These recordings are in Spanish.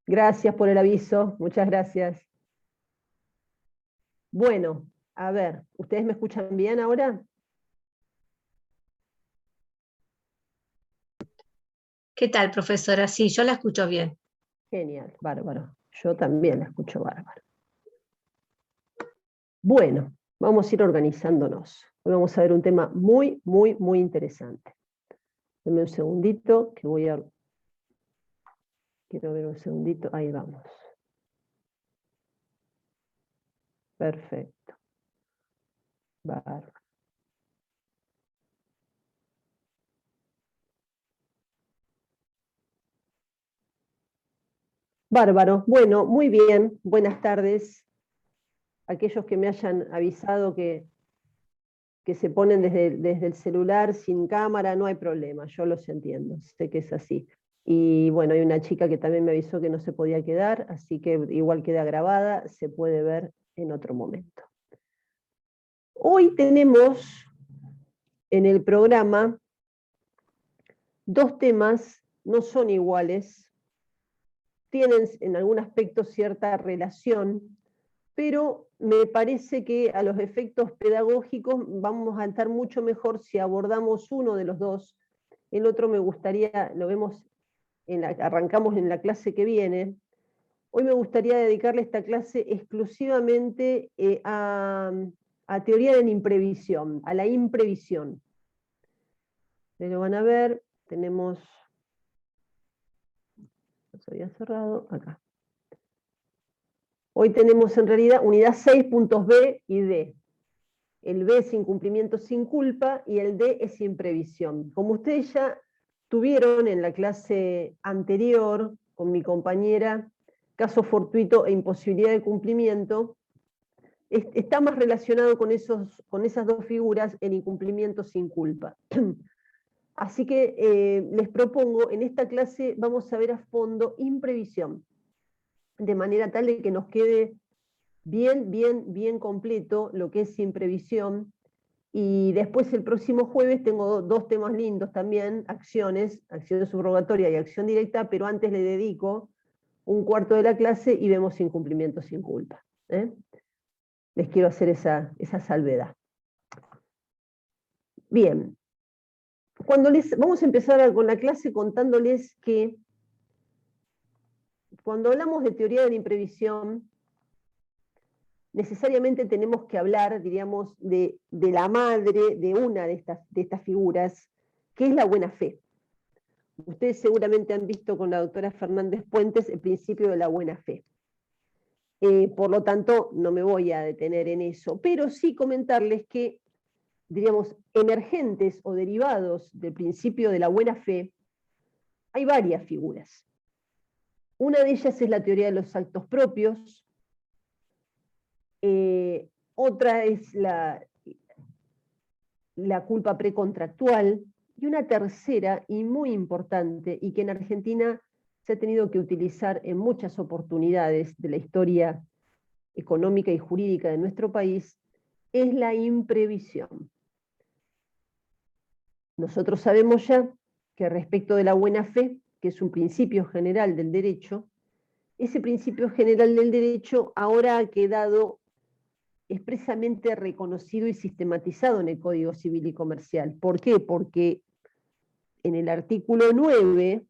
Gracias por el aviso, muchas gracias. Bueno, a ver, ¿ustedes me escuchan bien ahora? ¿Qué tal, profesora? Sí, yo la escucho bien. Genial, bárbaro. Yo también la escucho bárbaro. Bueno, vamos a ir organizándonos. Hoy vamos a ver un tema muy, muy, muy interesante. Denme un segundito, que voy a... Quiero ver un segundito, ahí vamos. Perfecto. Bárbaro. Bárbaro. Bueno, muy bien. Buenas tardes. Aquellos que me hayan avisado que se ponen desde el celular sin cámara, no hay problema, yo los entiendo, sé que es así. Y bueno, hay una chica que también me avisó que no se podía quedar, así que igual queda grabada, se puede ver en otro momento. Hoy tenemos en el programa dos temas, no son iguales, tienen en algún aspecto cierta relación, pero me parece que a los efectos pedagógicos vamos a estar mucho mejor si abordamos uno de los dos. El otro me gustaría, lo vemos, arrancamos en la clase que viene. Hoy me gustaría dedicarle esta clase exclusivamente a teoría de la imprevisión, a la imprevisión. Lo van a ver, tenemos, se había cerrado, acá. Hoy tenemos en realidad unidad 6, puntos B y D. El B es incumplimiento sin culpa y el D es imprevisión. Como ustedes ya tuvieron en la clase anterior con mi compañera, caso fortuito e imposibilidad de cumplimiento, está más relacionado con esas dos figuras el incumplimiento sin culpa. Así que les propongo, en esta clase vamos a ver a fondo imprevisión, de manera tal de que nos quede bien completo lo que es imprevisión. Y después el próximo jueves tengo dos temas lindos también, acción subrogatoria y acción directa, pero antes le dedico un cuarto de la clase y vemos incumplimiento sin culpa. Les quiero hacer esa salvedad. Bien, vamos a empezar con la clase contándoles que cuando hablamos de teoría de la imprevisión, necesariamente tenemos que hablar, diríamos, de la madre de una de estas figuras, que es la buena fe. Ustedes seguramente han visto con la doctora Fernández Puentes el principio de la buena fe. Por lo tanto, no me voy a detener en eso, pero sí comentarles que, diríamos, emergentes o derivados del principio de la buena fe, hay varias figuras. Una de ellas es la teoría de los actos propios, otra es la culpa precontractual, y una tercera y muy importante, y que en Argentina se ha tenido que utilizar en muchas oportunidades de la historia económica y jurídica de nuestro país, es la imprevisión. Nosotros sabemos ya que respecto de la buena fe, que es un principio general del derecho, ese principio general del derecho ahora ha quedado expresamente reconocido y sistematizado en el Código Civil y Comercial. ¿Por qué? Porque en el artículo 9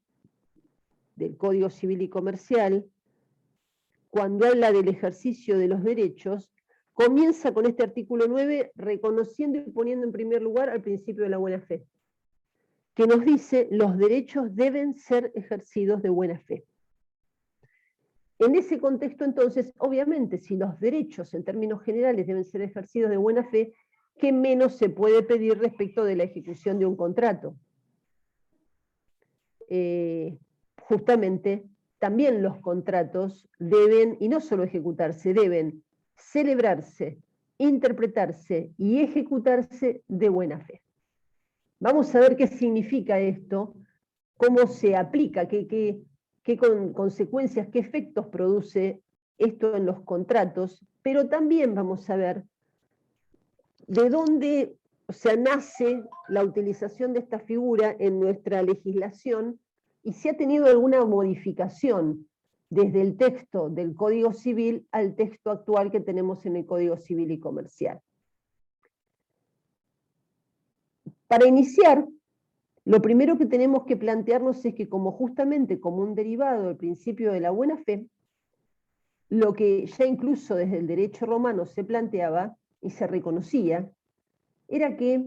del Código Civil y Comercial, cuando habla del ejercicio de los derechos, comienza con este artículo 9 reconociendo y poniendo en primer lugar al principio de la buena fe, que nos dice los derechos deben ser ejercidos de buena fe. En ese contexto, entonces, obviamente, si los derechos en términos generales deben ser ejercidos de buena fe, ¿qué menos se puede pedir respecto de la ejecución de un contrato? Justamente, también los contratos deben, y no solo ejecutarse, deben celebrarse, interpretarse y ejecutarse de buena fe. Vamos a ver qué significa esto, cómo se aplica, qué consecuencias, qué efectos produce esto en los contratos, pero también vamos a ver de dónde nace la utilización de esta figura en nuestra legislación y si ha tenido alguna modificación desde el texto del Código Civil al texto actual que tenemos en el Código Civil y Comercial. Para iniciar, lo primero que tenemos que plantearnos es que justamente como un derivado del principio de la buena fe, lo que ya incluso desde el derecho romano se planteaba y se reconocía, era que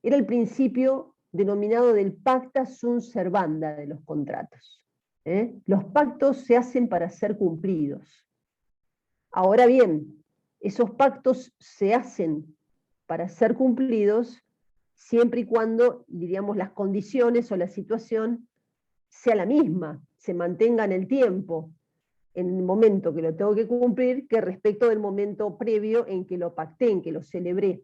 era el principio denominado del pacta sunt servanda de los contratos. Los pactos se hacen para ser cumplidos. Ahora bien, esos pactos se hacen para ser cumplidos siempre y cuando, diríamos, las condiciones o la situación sea la misma, se mantenga en el tiempo, en el momento que lo tengo que cumplir, que respecto del momento previo en que lo pacté, en que lo celebré.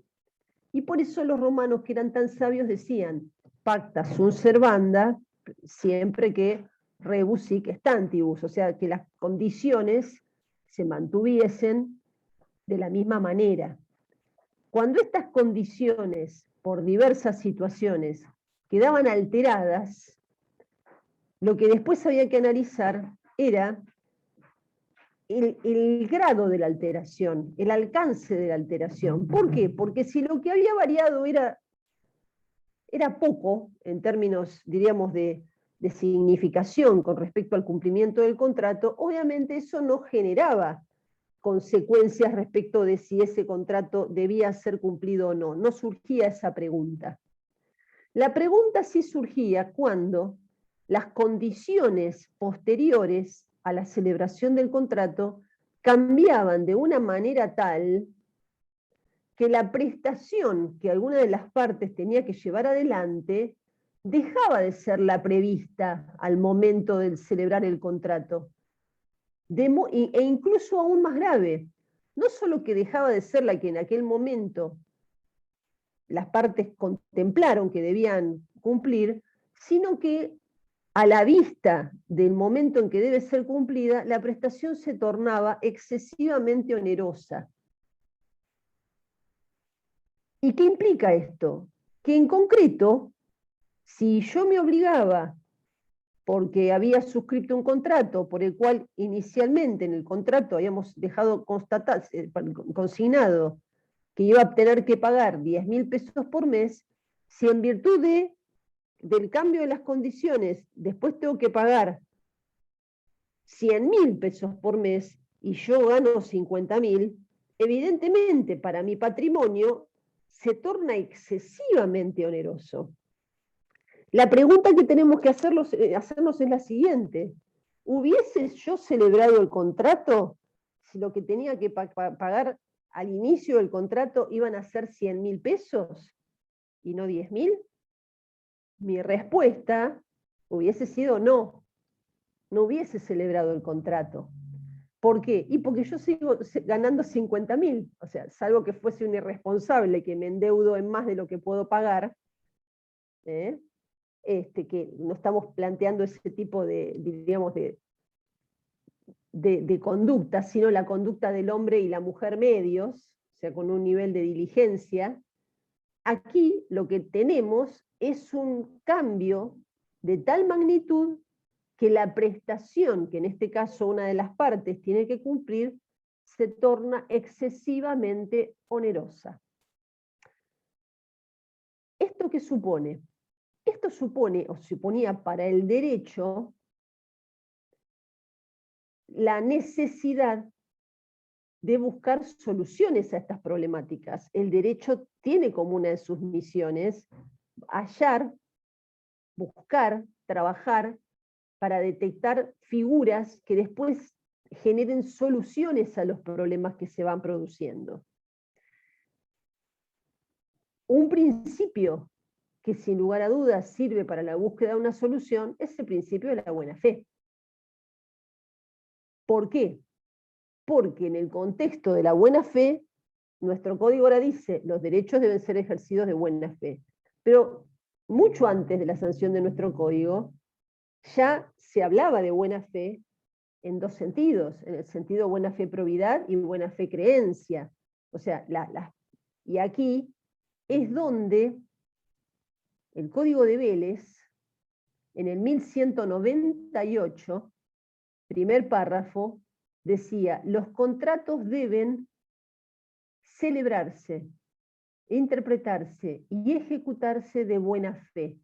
Y por eso los romanos, que eran tan sabios, decían pacta sunt servanda, siempre que rebus sic stantibus, o sea, que las condiciones se mantuviesen de la misma manera. Cuando estas condiciones, por diversas situaciones, quedaban alteradas, lo que después había que analizar era el grado de la alteración, el alcance de la alteración. ¿Por qué? Porque si lo que había variado era poco, en términos, diríamos, de significación con respecto al cumplimiento del contrato, obviamente eso no generaba consecuencias respecto de si ese contrato debía ser cumplido o no. No surgía esa pregunta. La pregunta sí surgía cuando las condiciones posteriores a la celebración del contrato cambiaban de una manera tal que la prestación que alguna de las partes tenía que llevar adelante dejaba de ser la prevista al momento de celebrar el contrato. E incluso aún más grave, no solo que dejaba de ser la que en aquel momento las partes contemplaron que debían cumplir, sino que a la vista del momento en que debe ser cumplida, la prestación se tornaba excesivamente onerosa. ¿Y qué implica esto? Que en concreto, si yo me obligaba, porque había suscrito un contrato por el cual inicialmente en el contrato habíamos dejado consignado que iba a tener que pagar 10.000 pesos por mes, si en virtud del cambio de las condiciones después tengo que pagar 100.000 pesos por mes y yo gano 50.000, evidentemente para mi patrimonio se torna excesivamente oneroso. La pregunta que tenemos que hacernos es la siguiente: ¿hubiese yo celebrado el contrato si lo que tenía que pagar al inicio del contrato iban a ser 100.000 pesos y no 10.000? Mi respuesta hubiese sido no. No hubiese celebrado el contrato. ¿Por qué? Y porque yo sigo ganando 50.000, o sea, salvo que fuese un irresponsable que me endeudo en más de lo que puedo pagar, que no estamos planteando ese tipo digamos, de conducta, sino la conducta del hombre y la mujer medios, o sea, con un nivel de diligencia. Aquí lo que tenemos es un cambio de tal magnitud que la prestación, que en este caso una de las partes tiene que cumplir, se torna excesivamente onerosa. ¿Esto qué supone? Esto supone, o suponía para el derecho, la necesidad de buscar soluciones a estas problemáticas. El derecho tiene como una de sus misiones hallar, buscar, trabajar para detectar figuras que después generen soluciones a los problemas que se van produciendo. Un principio que sin lugar a dudas sirve para la búsqueda de una solución es el principio de la buena fe. ¿Por qué? Porque en el contexto de la buena fe, nuestro código ahora dice, los derechos deben ser ejercidos de buena fe. Pero mucho antes de la sanción de nuestro código, ya se hablaba de buena fe en dos sentidos, en el sentido buena fe probidad y buena fe creencia. O sea, y aquí es donde el Código de Vélez, en el 1198, primer párrafo, decía, los contratos deben celebrarse, interpretarse y ejecutarse de buena fe.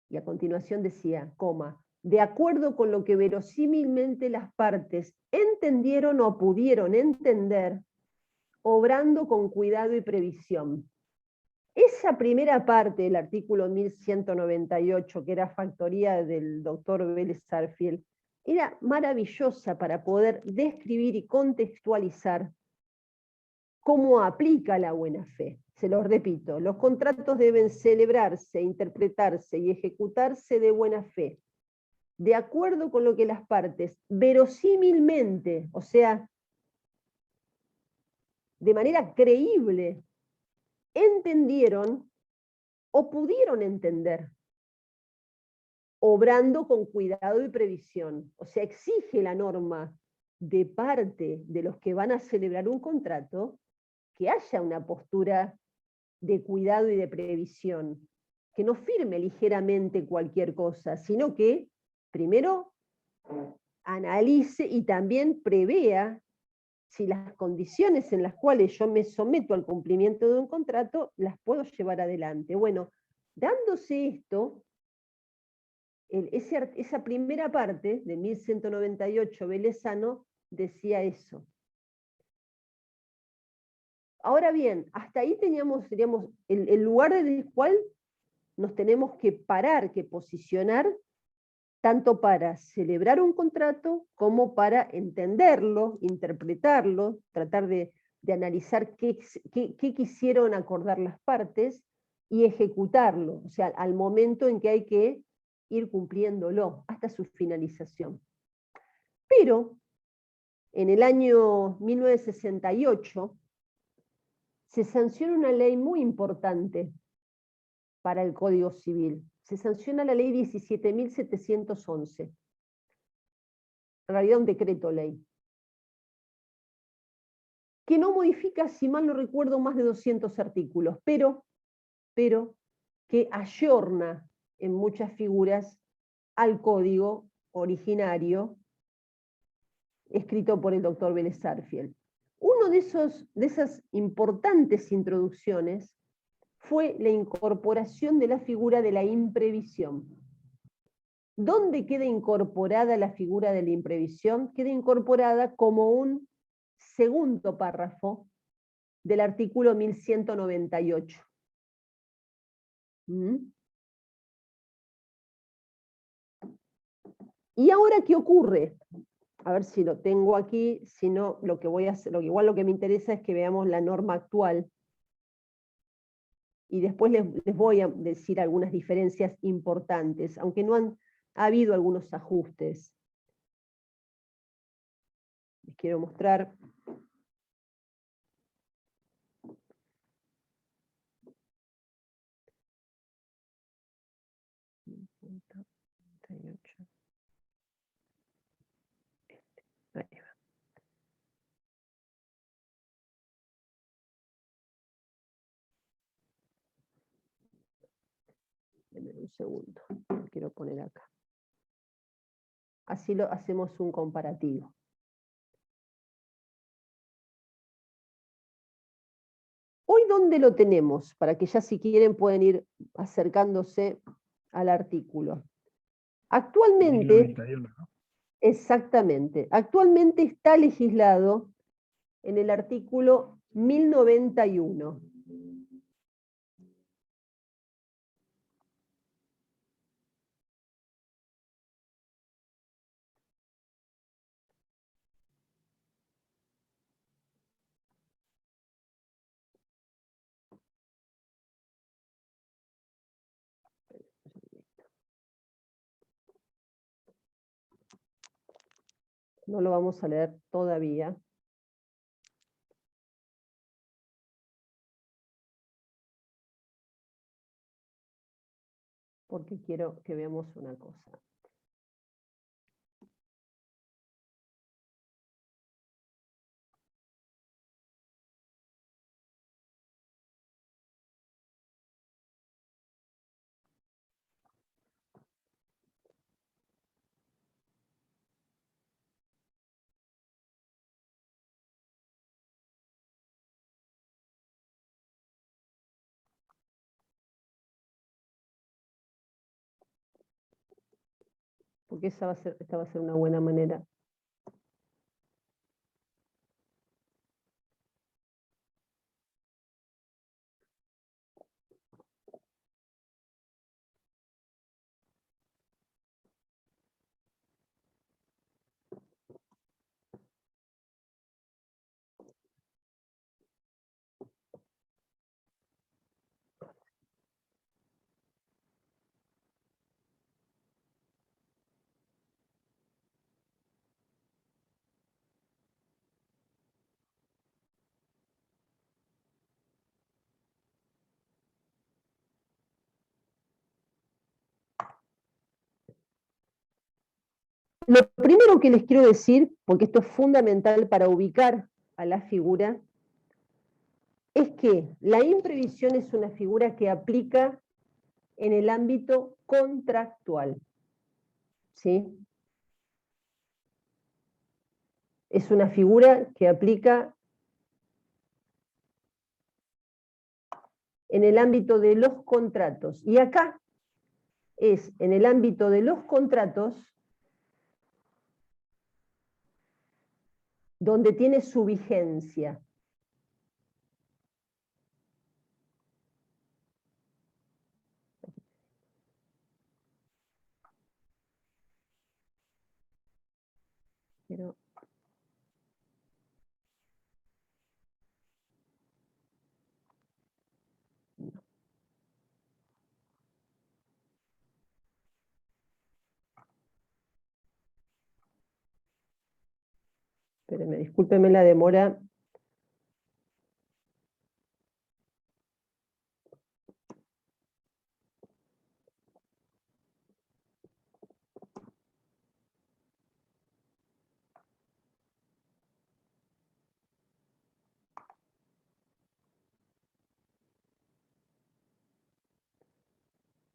Y a continuación decía, coma, de acuerdo con lo que verosímilmente las partes entendieron o pudieron entender, obrando con cuidado y previsión. Esa primera parte del artículo 1198, que era factoría del doctor Vélez Sarsfield, era maravillosa para poder describir y contextualizar cómo aplica la buena fe. Se los repito, los contratos deben celebrarse, interpretarse y ejecutarse de buena fe, de acuerdo con lo que las partes verosímilmente, o sea, de manera creíble, entendieron o pudieron entender, obrando con cuidado y previsión. O sea, exige la norma de parte de los que van a celebrar un contrato que haya una postura de cuidado y de previsión, que no firme ligeramente cualquier cosa, sino que primero analice y también prevea si las condiciones en las cuales yo me someto al cumplimiento de un contrato las puedo llevar adelante. Bueno, dándose esto, esa primera parte de 1198 Velezano decía eso. Ahora bien, hasta ahí teníamos, diríamos, el lugar desde el cual nos tenemos que parar, que posicionar, tanto para celebrar un contrato como para entenderlo, interpretarlo, tratar de analizar qué quisieron acordar las partes y ejecutarlo, o sea, al momento en que hay que ir cumpliéndolo hasta su finalización. Pero en el año 1968 se sanciona una ley muy importante para el Código Civil. Se sanciona la ley 17.711. En realidad un decreto ley. Que no modifica, si mal no recuerdo, más de 200 artículos, pero que ayorna en muchas figuras al código originario escrito por el doctor Vélez Sarsfield. Uno de esas importantes introducciones fue la incorporación de la figura de la imprevisión. ¿Dónde queda incorporada la figura de la imprevisión? Queda incorporada como un segundo párrafo del artículo 1198. ¿Y ahora qué ocurre? A ver si lo tengo aquí, si no, lo que voy a hacer, igual lo que me interesa es que veamos la norma actual. Y después les voy a decir algunas diferencias importantes, aunque ha habido algunos ajustes. Les quiero mostrar. Ahí va. Denme un segundo, lo quiero poner acá. Así lo hacemos un comparativo. Hoy, ¿dónde lo tenemos? Para que ya si quieren pueden ir acercándose al artículo. Actualmente, 1091, ¿no? exactamente, actualmente está legislado en el artículo 1091. No lo vamos a leer todavía. Porque quiero que veamos una cosa. porque esta va a ser una buena manera. Lo primero que les quiero decir, porque esto es fundamental para ubicar a la figura, es que la imprevisión es una figura que aplica en el ámbito contractual. ¿Sí? Es una figura que aplica en el ámbito de los contratos. Y acá es en el ámbito de los contratos donde tiene su vigencia. Pero espérenme, discúlpenme la demora.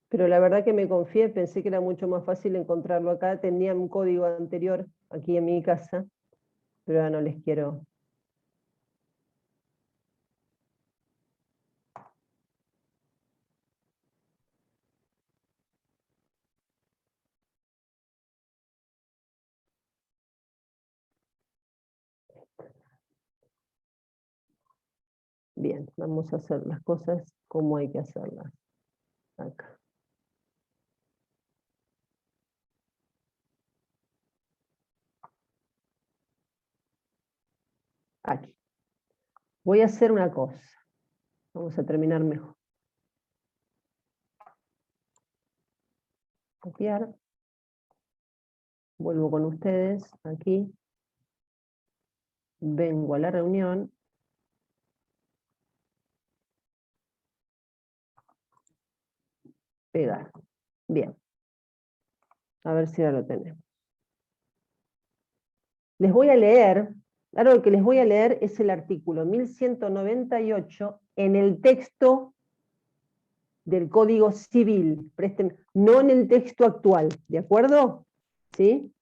Pero la verdad que me confié, pensé que era mucho más fácil encontrarlo acá. Tenía un código anterior aquí en mi casa, pero ahora no les quiero. Bien, vamos a hacer las cosas como hay que hacerlas. Acá. Aquí. Voy a hacer una cosa. Vamos a terminar mejor. Copiar. Vuelvo con ustedes aquí. Vengo a la reunión. Pegar. Bien. A ver si ahora lo tenemos. Les voy a leer, ahora lo que les voy a leer es el artículo 1198 en el texto del Código Civil. Presten, no en el texto actual, ¿de acuerdo? ¿Sí?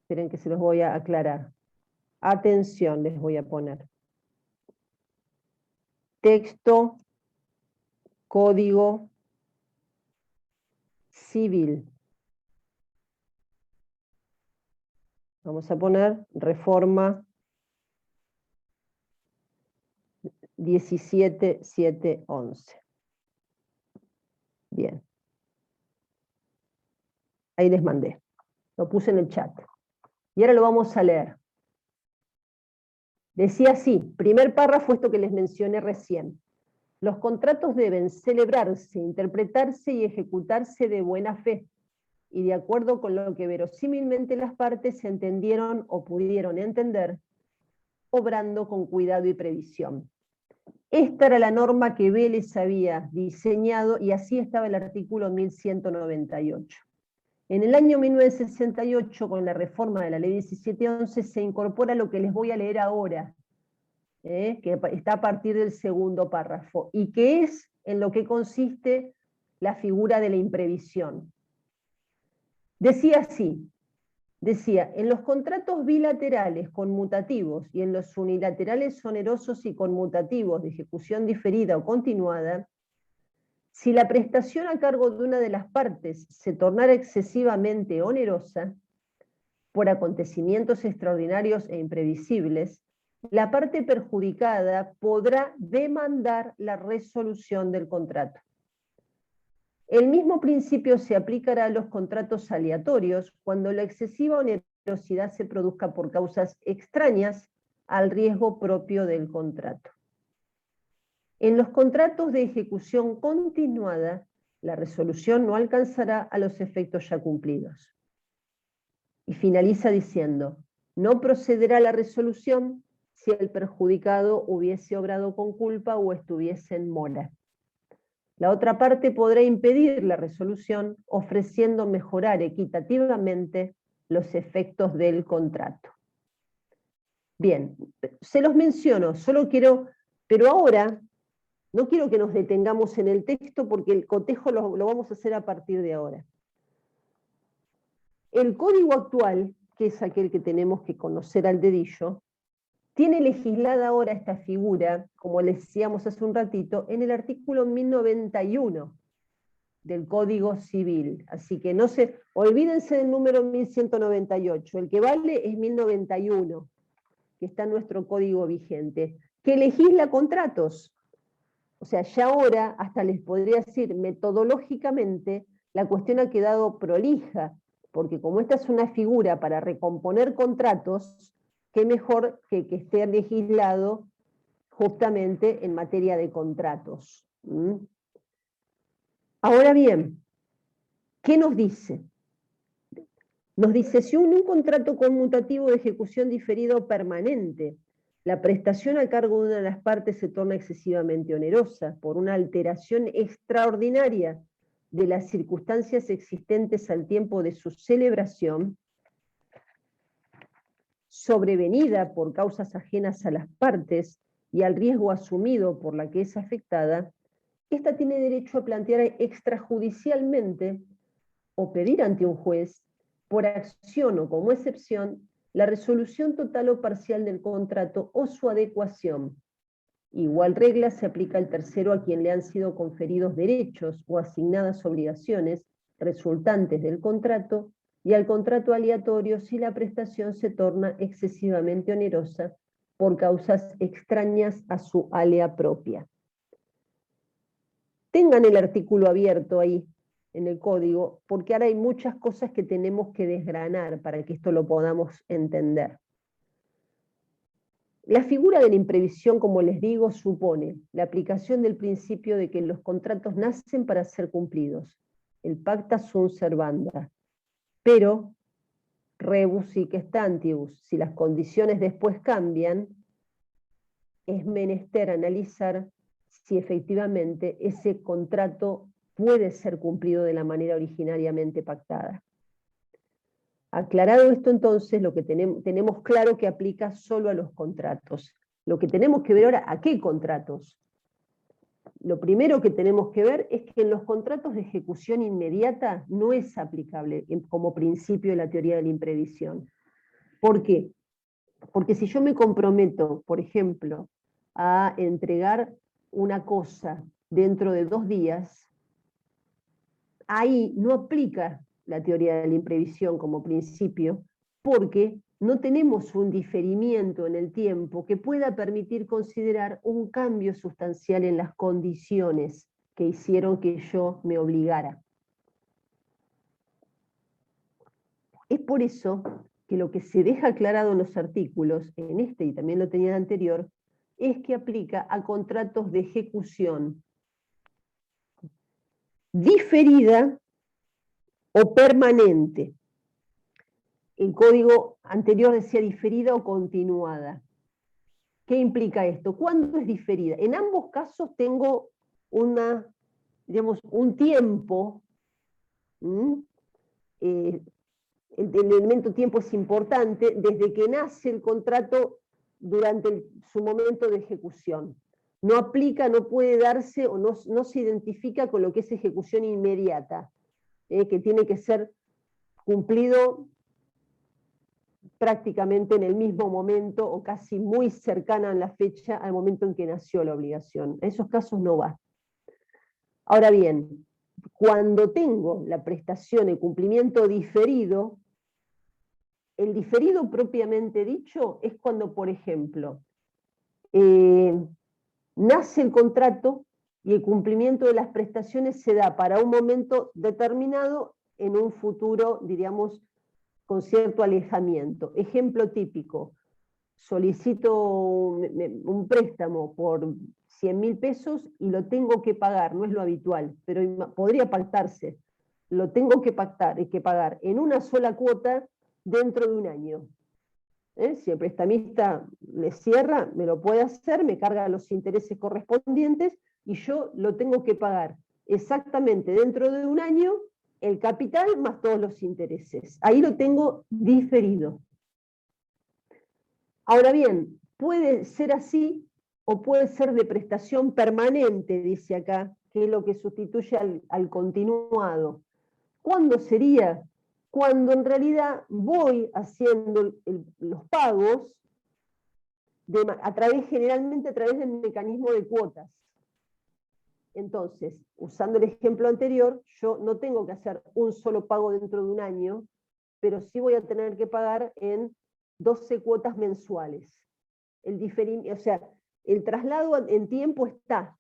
Esperen que se los voy a aclarar. Atención, les voy a poner. Texto, Código Civil. Vamos a poner reforma 17711. Bien. Ahí les mandé. Lo puse en el chat. Y ahora lo vamos a leer. Decía así, primer párrafo, esto que les mencioné recién. Los contratos deben celebrarse, interpretarse y ejecutarse de buena fe, y de acuerdo con lo que verosímilmente las partes se entendieron o pudieron entender, obrando con cuidado y previsión. Esta era la norma que Vélez había diseñado y así estaba el artículo 1198. En el año 1968, con la reforma de la ley 1711, se incorpora lo que les voy a leer ahora, que está a partir del segundo párrafo, y que es en lo que consiste la figura de la imprevisión. Decía así, en los contratos bilaterales conmutativos y en los unilaterales onerosos y conmutativos de ejecución diferida o continuada, Si la prestación a cargo de una de las partes se tornara excesivamente onerosa, por acontecimientos extraordinarios e imprevisibles, la parte perjudicada podrá demandar la resolución del contrato. El mismo principio se aplicará a los contratos aleatorios cuando la excesiva onerosidad se produzca por causas extrañas al riesgo propio del contrato. En los contratos de ejecución continuada, la resolución no alcanzará a los efectos ya cumplidos. Y finaliza diciendo, no procederá la resolución si el perjudicado hubiese obrado con culpa o estuviese en mora. La otra parte podrá impedir la resolución ofreciendo mejorar equitativamente los efectos del contrato. Bien, se los menciono, solo quiero, pero ahora no quiero que nos detengamos en el texto porque el cotejo lo vamos a hacer a partir de ahora. El código actual, que es aquel que tenemos que conocer al dedillo, tiene legislada ahora esta figura, como les decíamos hace un ratito, en el artículo 1091 del Código Civil. Así que no se olvídense del número 1198, el que vale es 1091, que está en nuestro código vigente, que legisla contratos. O sea, ya ahora, hasta les podría decir, metodológicamente, la cuestión ha quedado prolija, porque como esta es una figura para recomponer contratos, qué mejor que esté legislado justamente en materia de contratos. Ahora bien, ¿qué nos dice? Nos dice, si un contrato conmutativo de ejecución diferida o permanente, la prestación a cargo de una de las partes se torna excesivamente onerosa por una alteración extraordinaria de las circunstancias existentes al tiempo de su celebración, sobrevenida por causas ajenas a las partes y al riesgo asumido por la que es afectada, ésta tiene derecho a plantear extrajudicialmente o pedir ante un juez, por acción o como excepción, la resolución total o parcial del contrato o su adecuación. Igual regla se aplica al tercero a quien le han sido conferidos derechos o asignadas obligaciones resultantes del contrato y al contrato aleatorio si la prestación se torna excesivamente onerosa por causas extrañas a su alea propia. Tengan el artículo abierto ahí en el código, porque ahora hay muchas cosas que tenemos que desgranar para que esto lo podamos entender. La figura de la imprevisión, como les digo, supone la aplicación del principio de que los contratos nacen para ser cumplidos, el pacta sunt servanda, pero rebus sic stantibus, si las condiciones después cambian, es menester analizar si efectivamente ese contrato puede ser cumplido de la manera originariamente pactada. Aclarado esto entonces, lo que tenemos claro que aplica solo a los contratos. Lo que tenemos que ver ahora, ¿a qué contratos? Lo primero que tenemos que ver es que en los contratos de ejecución inmediata no es aplicable como principio de la teoría de la imprevisión. ¿Por qué? Porque si yo me comprometo, por ejemplo, a entregar una cosa dentro de 2 días, ahí no aplica la teoría de la imprevisión como principio, porque no tenemos un diferimiento en el tiempo que pueda permitir considerar un cambio sustancial en las condiciones que hicieron que yo me obligara. Es por eso que lo que se deja aclarado en los artículos, en este y también lo tenía en el anterior, es que aplica a contratos de ejecución diferida o permanente. El código anterior decía diferida o continuada. ¿Qué implica esto? ¿Cuándo es diferida? En ambos casos tengo un tiempo. El elemento tiempo es importante desde que nace el contrato durante su momento de ejecución. No aplica, no puede darse o no se identifica con lo que es ejecución inmediata, que tiene que ser cumplido prácticamente en el mismo momento o casi muy cercana en la fecha al momento en que nació la obligación. En esos casos no va. Ahora bien, cuando tengo la prestación en cumplimiento diferido, el diferido propiamente dicho es cuando, por ejemplo, nace el contrato y el cumplimiento de las prestaciones se da para un momento determinado en un futuro, diríamos, con cierto alejamiento. Ejemplo típico, solicito un préstamo por 100.000 pesos y lo tengo que pagar, no es lo habitual, pero podría pactarse. Lo tengo que pactar, hay que pagar en una sola cuota dentro de un año. Si el prestamista le cierra, me lo puede hacer, me carga los intereses correspondientes y yo lo tengo que pagar exactamente dentro de un año, el capital más todos los intereses. Ahí lo tengo diferido. Ahora bien, puede ser así o puede ser de prestación permanente, dice acá, que es lo que sustituye al continuado. ¿Cuándo sería? Cuando en realidad voy haciendo los pagos generalmente a través del mecanismo de cuotas. Entonces, usando el ejemplo anterior, yo no tengo que hacer un solo pago dentro de un año, pero sí voy a tener que pagar en 12 cuotas mensuales. O sea, el traslado en tiempo está.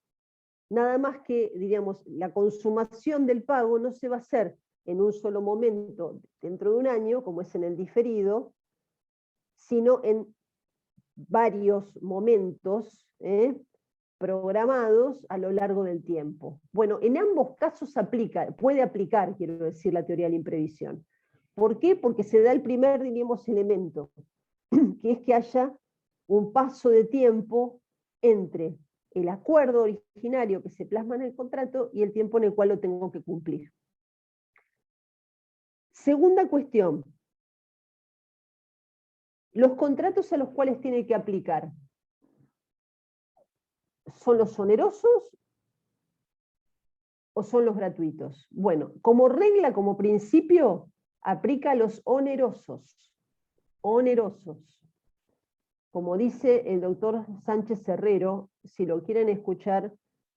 Nada más que, diríamos, la consumación del pago no se va a hacer en un solo momento dentro de un año, como es en el diferido, sino en varios momentos programados a lo largo del tiempo. Bueno, en ambos casos puede aplicar, quiero decir, la teoría de la imprevisión. ¿Por qué? Porque se da el primer, diríamos, elemento, que es que haya un paso de tiempo entre el acuerdo originario que se plasma en el contrato y el tiempo en el cual lo tengo que cumplir. Segunda cuestión, los contratos a los cuales tiene que aplicar, ¿son los onerosos o son los gratuitos? Bueno, como regla, como principio, aplica a los onerosos. Onerosos. Como dice el doctor Sánchez Herrero, si lo quieren escuchar,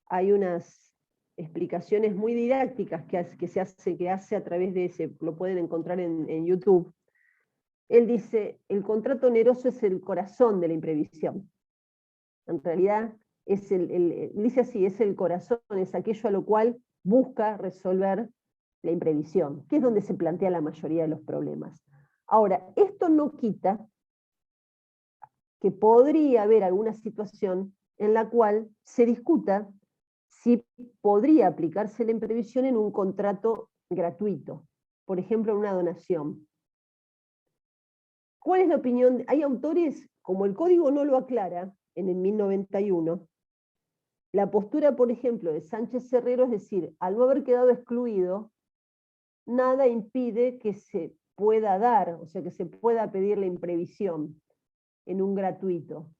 hay unas explicaciones muy didácticas que hace a través de ese, lo pueden encontrar en YouTube. Él dice, el contrato oneroso es el corazón de la imprevisión. En realidad, dice así, es el corazón, es aquello a lo cual busca resolver la imprevisión, que es donde se plantea la mayoría de los problemas. Ahora, esto no quita que podría haber alguna situación en la cual se discuta si podría aplicarse la imprevisión en un contrato gratuito, por ejemplo, en una donación. ¿Cuál es la opinión? Hay autores, como el código no lo aclara, en el 1091, la postura, por ejemplo, de Sánchez Herrero es decir, al no haber quedado excluido, nada impide que se pueda dar, o sea, que se pueda pedir la imprevisión en un gratuito.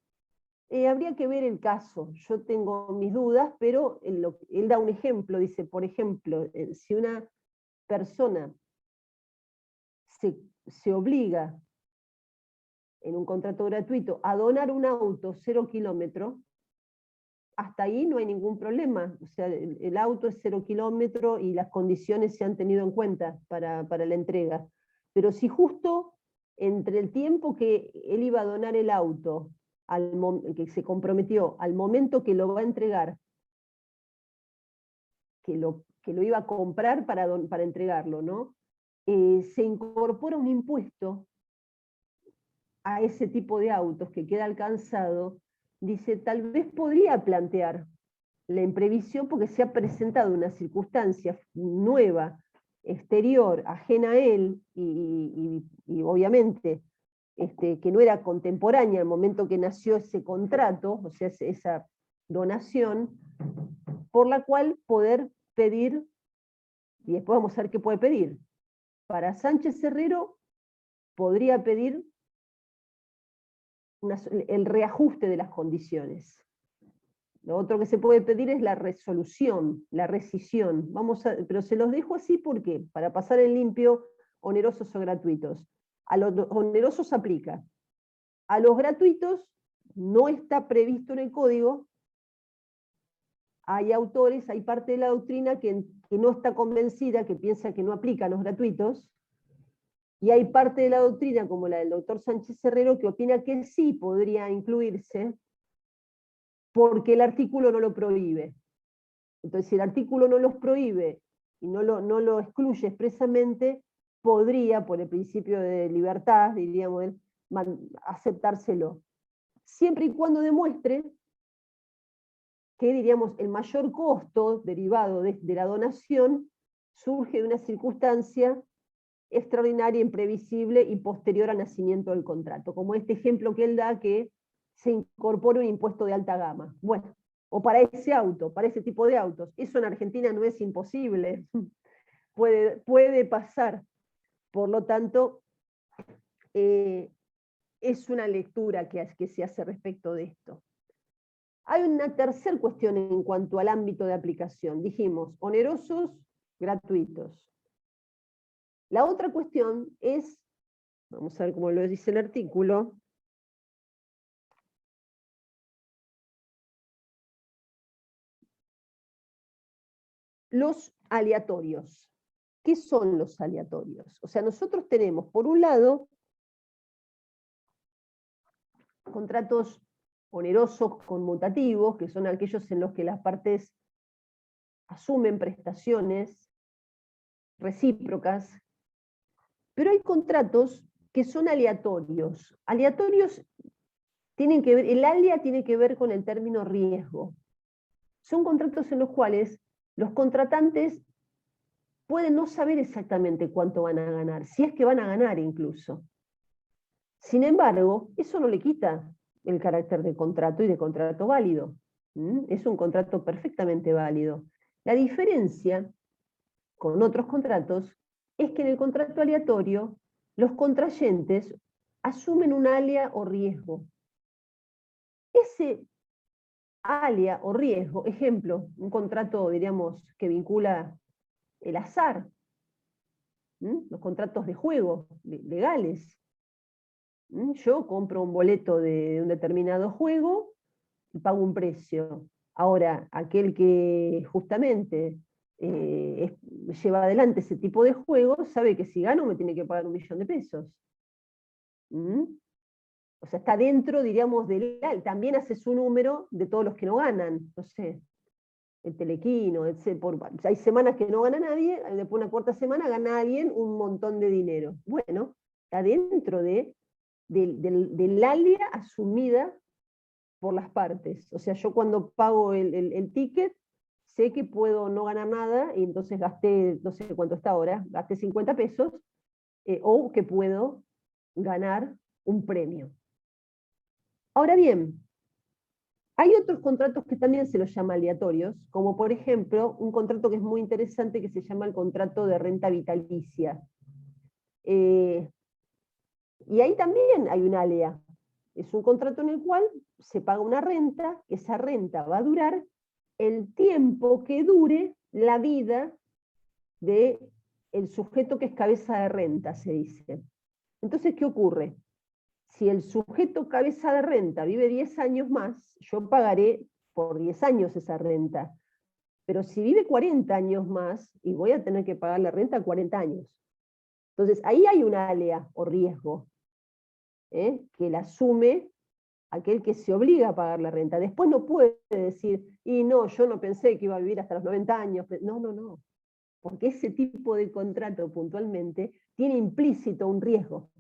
Habría que ver el caso, yo tengo mis dudas, pero él da un ejemplo, dice, por ejemplo, si una persona se obliga en un contrato gratuito a donar un auto 0 kilómetros, hasta ahí no hay ningún problema, o sea, el auto es 0 kilómetros y las condiciones se han tenido en cuenta para la entrega. Pero si justo entre el tiempo que él iba a donar el auto, que se comprometió, al momento que lo va a entregar, que lo iba a comprar para entregarlo, ¿no? Se incorpora un impuesto a ese tipo de autos que queda alcanzado, dice, tal vez podría plantear la imprevisión porque se ha presentado una circunstancia nueva, exterior, ajena a él, y obviamente que no era contemporánea al momento que nació ese contrato, o sea, esa donación, por la cual poder pedir, y después vamos a ver qué puede pedir. Para Sánchez Herrero podría pedir el reajuste de las condiciones. Lo otro que se puede pedir es la resolución, la rescisión. Pero se los dejo así porque, para pasar en limpio, onerosos o gratuitos. A los onerosos aplica. A los gratuitos no está previsto en el código hay autores, hay parte de la doctrina que no está convencida, que piensa que no aplican los gratuitos, y hay parte de la doctrina, como la del doctor Sánchez Herrero, que opina que sí podría incluirse, porque el artículo no lo prohíbe. Entonces, si el artículo no los prohíbe y no lo excluye expresamente, podría, por el principio de libertad, diríamos, aceptárselo. Siempre y cuando demuestre que, diríamos, el mayor costo derivado de la donación surge de una circunstancia extraordinaria, imprevisible y posterior al nacimiento del contrato, como este ejemplo que él da, que se incorpora un impuesto de alta gama. Bueno, o para ese auto, para ese tipo de autos. Eso en Argentina no es imposible, puede pasar. Por lo tanto, es una lectura que se hace respecto de esto. Hay una tercera cuestión en cuanto al ámbito de aplicación. Dijimos, onerosos, gratuitos. La otra cuestión es, vamos a ver cómo lo dice el artículo, los aleatorios. ¿Qué son los aleatorios? O sea, nosotros tenemos, por un lado, contratos onerosos conmutativos, que son aquellos en los que las partes asumen prestaciones recíprocas, pero hay contratos que son aleatorios. Aleatorios tienen que ver, el alia tiene que ver con el término riesgo. Son contratos en los cuales los contratantes pueden no saber exactamente cuánto van a ganar, si es que van a ganar incluso. Sin embargo, eso no le quita el carácter de contrato y de contrato válido. Es un contrato perfectamente válido. La diferencia con otros contratos es que en el contrato aleatorio los contrayentes asumen un alia o riesgo. Ese alia o riesgo, ejemplo, un contrato, diríamos, que vincula el azar, los contratos de juego legales. Yo compro un boleto de un determinado juego y pago un precio. Ahora, aquel que justamente lleva adelante ese tipo de juegos sabe que si gano me tiene que pagar 1.000.000 de pesos. O sea, está dentro, diríamos, también hace su número de todos los que no ganan. No sé, el telequino, hay semanas que no gana nadie, después una cuarta semana gana alguien un montón de dinero. Bueno, está dentro del alia asumida por las partes. O sea, yo cuando pago el ticket, sé que puedo no ganar nada, y entonces gasté, no sé cuánto está ahora, gasté 50 pesos, o que puedo ganar un premio. Ahora bien, hay otros contratos que también se los llama aleatorios, como por ejemplo, un contrato que es muy interesante que se llama el contrato de renta vitalicia. Y ahí también hay un alea. Es un contrato en el cual se paga una renta, que esa renta va a durar el tiempo que dure la vida del sujeto que es cabeza de renta, se dice. Entonces, ¿qué ocurre? Si el sujeto cabeza de renta vive 10 años más, yo pagaré por 10 años esa renta. Pero si vive 40 años más, y voy a tener que pagar la renta 40 años. Entonces, ahí hay una alea o riesgo, que la asume aquel que se obliga a pagar la renta. Después no puede decir, y no, yo no pensé que iba a vivir hasta los 90 años. No. Porque ese tipo de contrato puntualmente tiene implícito un riesgo.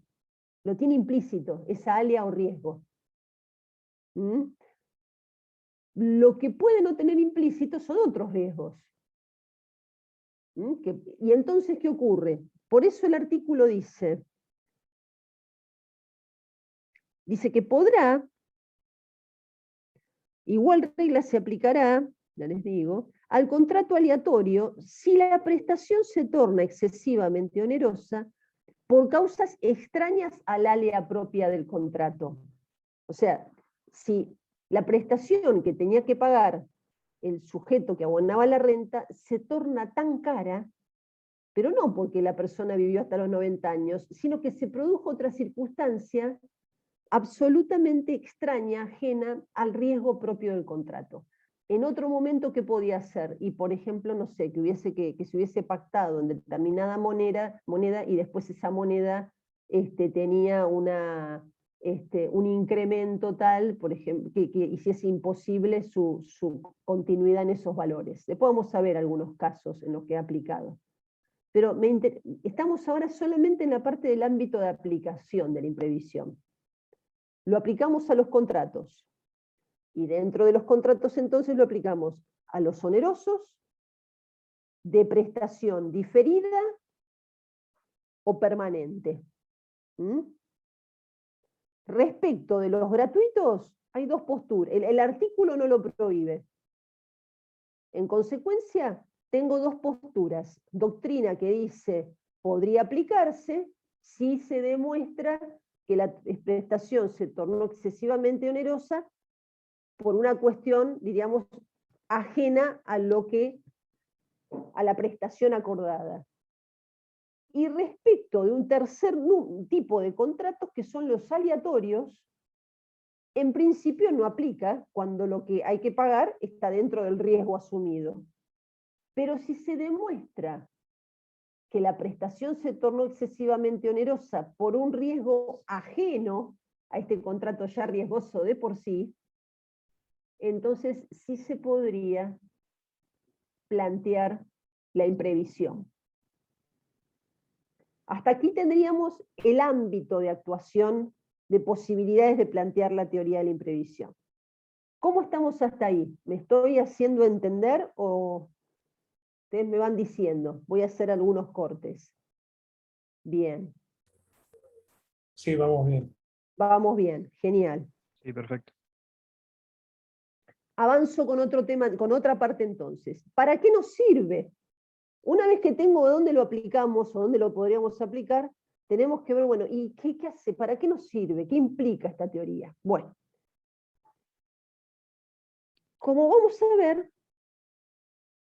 Lo tiene implícito, esa alia o riesgo. Lo que puede no tener implícito son otros riesgos. Y entonces, ¿qué ocurre? Por eso el artículo dice que podrá, igual regla se aplicará, ya les digo, al contrato aleatorio si la prestación se torna excesivamente onerosa por causas extrañas al alea propia del contrato. O sea, si la prestación que tenía que pagar el sujeto que abonaba la renta se torna tan cara, pero no porque la persona vivió hasta los 90 años, sino que se produjo otra circunstancia absolutamente extraña, ajena al riesgo propio del contrato. en otro momento, ¿qué podía hacer? Y por ejemplo, no sé, que se hubiese pactado en determinada moneda y después esa moneda tenía un incremento tal, por ejemplo, que hiciese imposible su continuidad en esos valores. Después vamos a ver algunos casos en los que he aplicado. Pero estamos ahora solamente en la parte del ámbito de aplicación de la imprevisión. Lo aplicamos a los contratos. Y dentro de los contratos entonces lo aplicamos a los onerosos, de prestación diferida o permanente. ¿Mm? Respecto de los gratuitos, hay dos posturas. El artículo no lo prohíbe. En consecuencia, tengo dos posturas. Doctrina que dice podría aplicarse si se demuestra que la prestación se tornó excesivamente onerosa por una cuestión, diríamos, ajena a la prestación acordada. Y respecto de un tercer tipo de contratos, que son los aleatorios, en principio no aplica cuando lo que hay que pagar está dentro del riesgo asumido. Pero si se demuestra que la prestación se tornó excesivamente onerosa por un riesgo ajeno a este contrato ya riesgoso de por sí, entonces sí se podría plantear la imprevisión. Hasta aquí tendríamos el ámbito de actuación de posibilidades de plantear la teoría de la imprevisión. ¿Cómo estamos hasta ahí? ¿Me estoy haciendo entender o ustedes me van diciendo? Voy a hacer algunos cortes. Bien. Sí, vamos bien. Vamos bien, genial. Sí, perfecto. Avanzo con otro tema, con otra parte entonces. ¿Para qué nos sirve? Una vez que tengo dónde lo aplicamos o dónde lo podríamos aplicar, tenemos que ver, bueno, ¿y qué hace? ¿Para qué nos sirve? ¿Qué implica esta teoría? Bueno, como vamos a ver,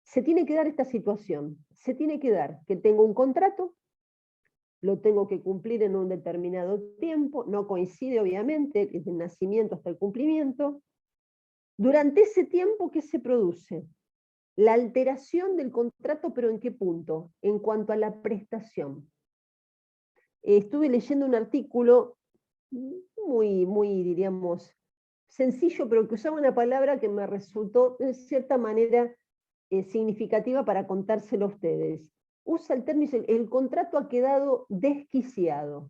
se tiene que dar esta situación. Se tiene que dar que tengo un contrato, lo tengo que cumplir en un determinado tiempo, no coincide obviamente desde el nacimiento hasta el cumplimiento. Durante ese tiempo, ¿qué se produce? La alteración del contrato, pero ¿en qué punto? En cuanto a la prestación. Estuve leyendo un artículo muy, diríamos, sencillo, pero que usaba una palabra que me resultó, de cierta manera, significativa para contárselo a ustedes. Usa el término, el contrato ha quedado desquiciado.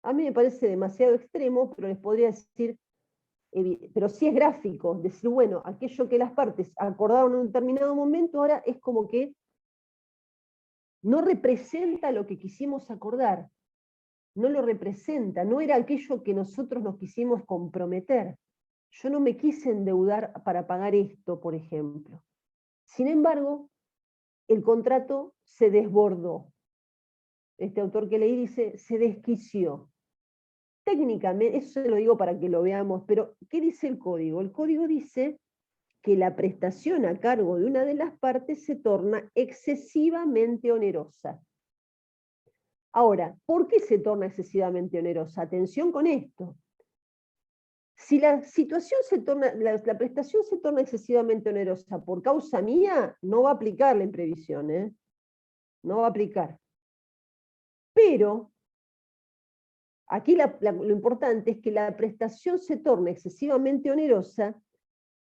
A mí me parece demasiado extremo, pero les podría decir, pero sí es gráfico, decir, bueno, aquello que las partes acordaron en un determinado momento, ahora es como que no representa lo que quisimos acordar, no lo representa, no era aquello que nosotros nos quisimos comprometer. Yo no me quise endeudar para pagar esto, por ejemplo. Sin embargo, el contrato se desbordó. Este autor que leí dice, se desquició. Técnicamente, eso se lo digo para que lo veamos, pero ¿qué dice el código? El código dice que la prestación a cargo de una de las partes se torna excesivamente onerosa. Ahora, ¿por qué se torna excesivamente onerosa? Atención con esto. Si la situación la prestación se torna excesivamente onerosa por causa mía, no va a aplicar la imprevisión, ¿eh? No va a aplicar. Pero aquí lo importante es que la prestación se torna excesivamente onerosa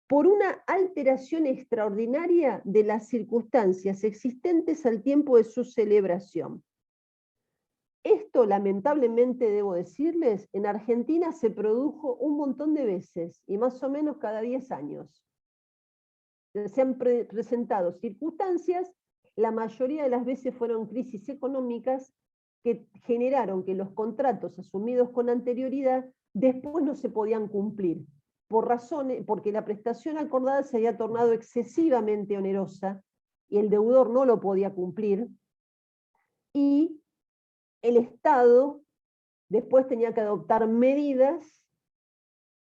por una alteración extraordinaria de las circunstancias existentes al tiempo de su celebración. Esto, lamentablemente, debo decirles, en Argentina se produjo un montón de veces, y más o menos cada 10 años. Se han presentado circunstancias, la mayoría de las veces fueron crisis económicas, que generaron que los contratos asumidos con anterioridad después no se podían cumplir, porque la prestación acordada se había tornado excesivamente onerosa, y el deudor no lo podía cumplir, y el Estado después tenía que adoptar medidas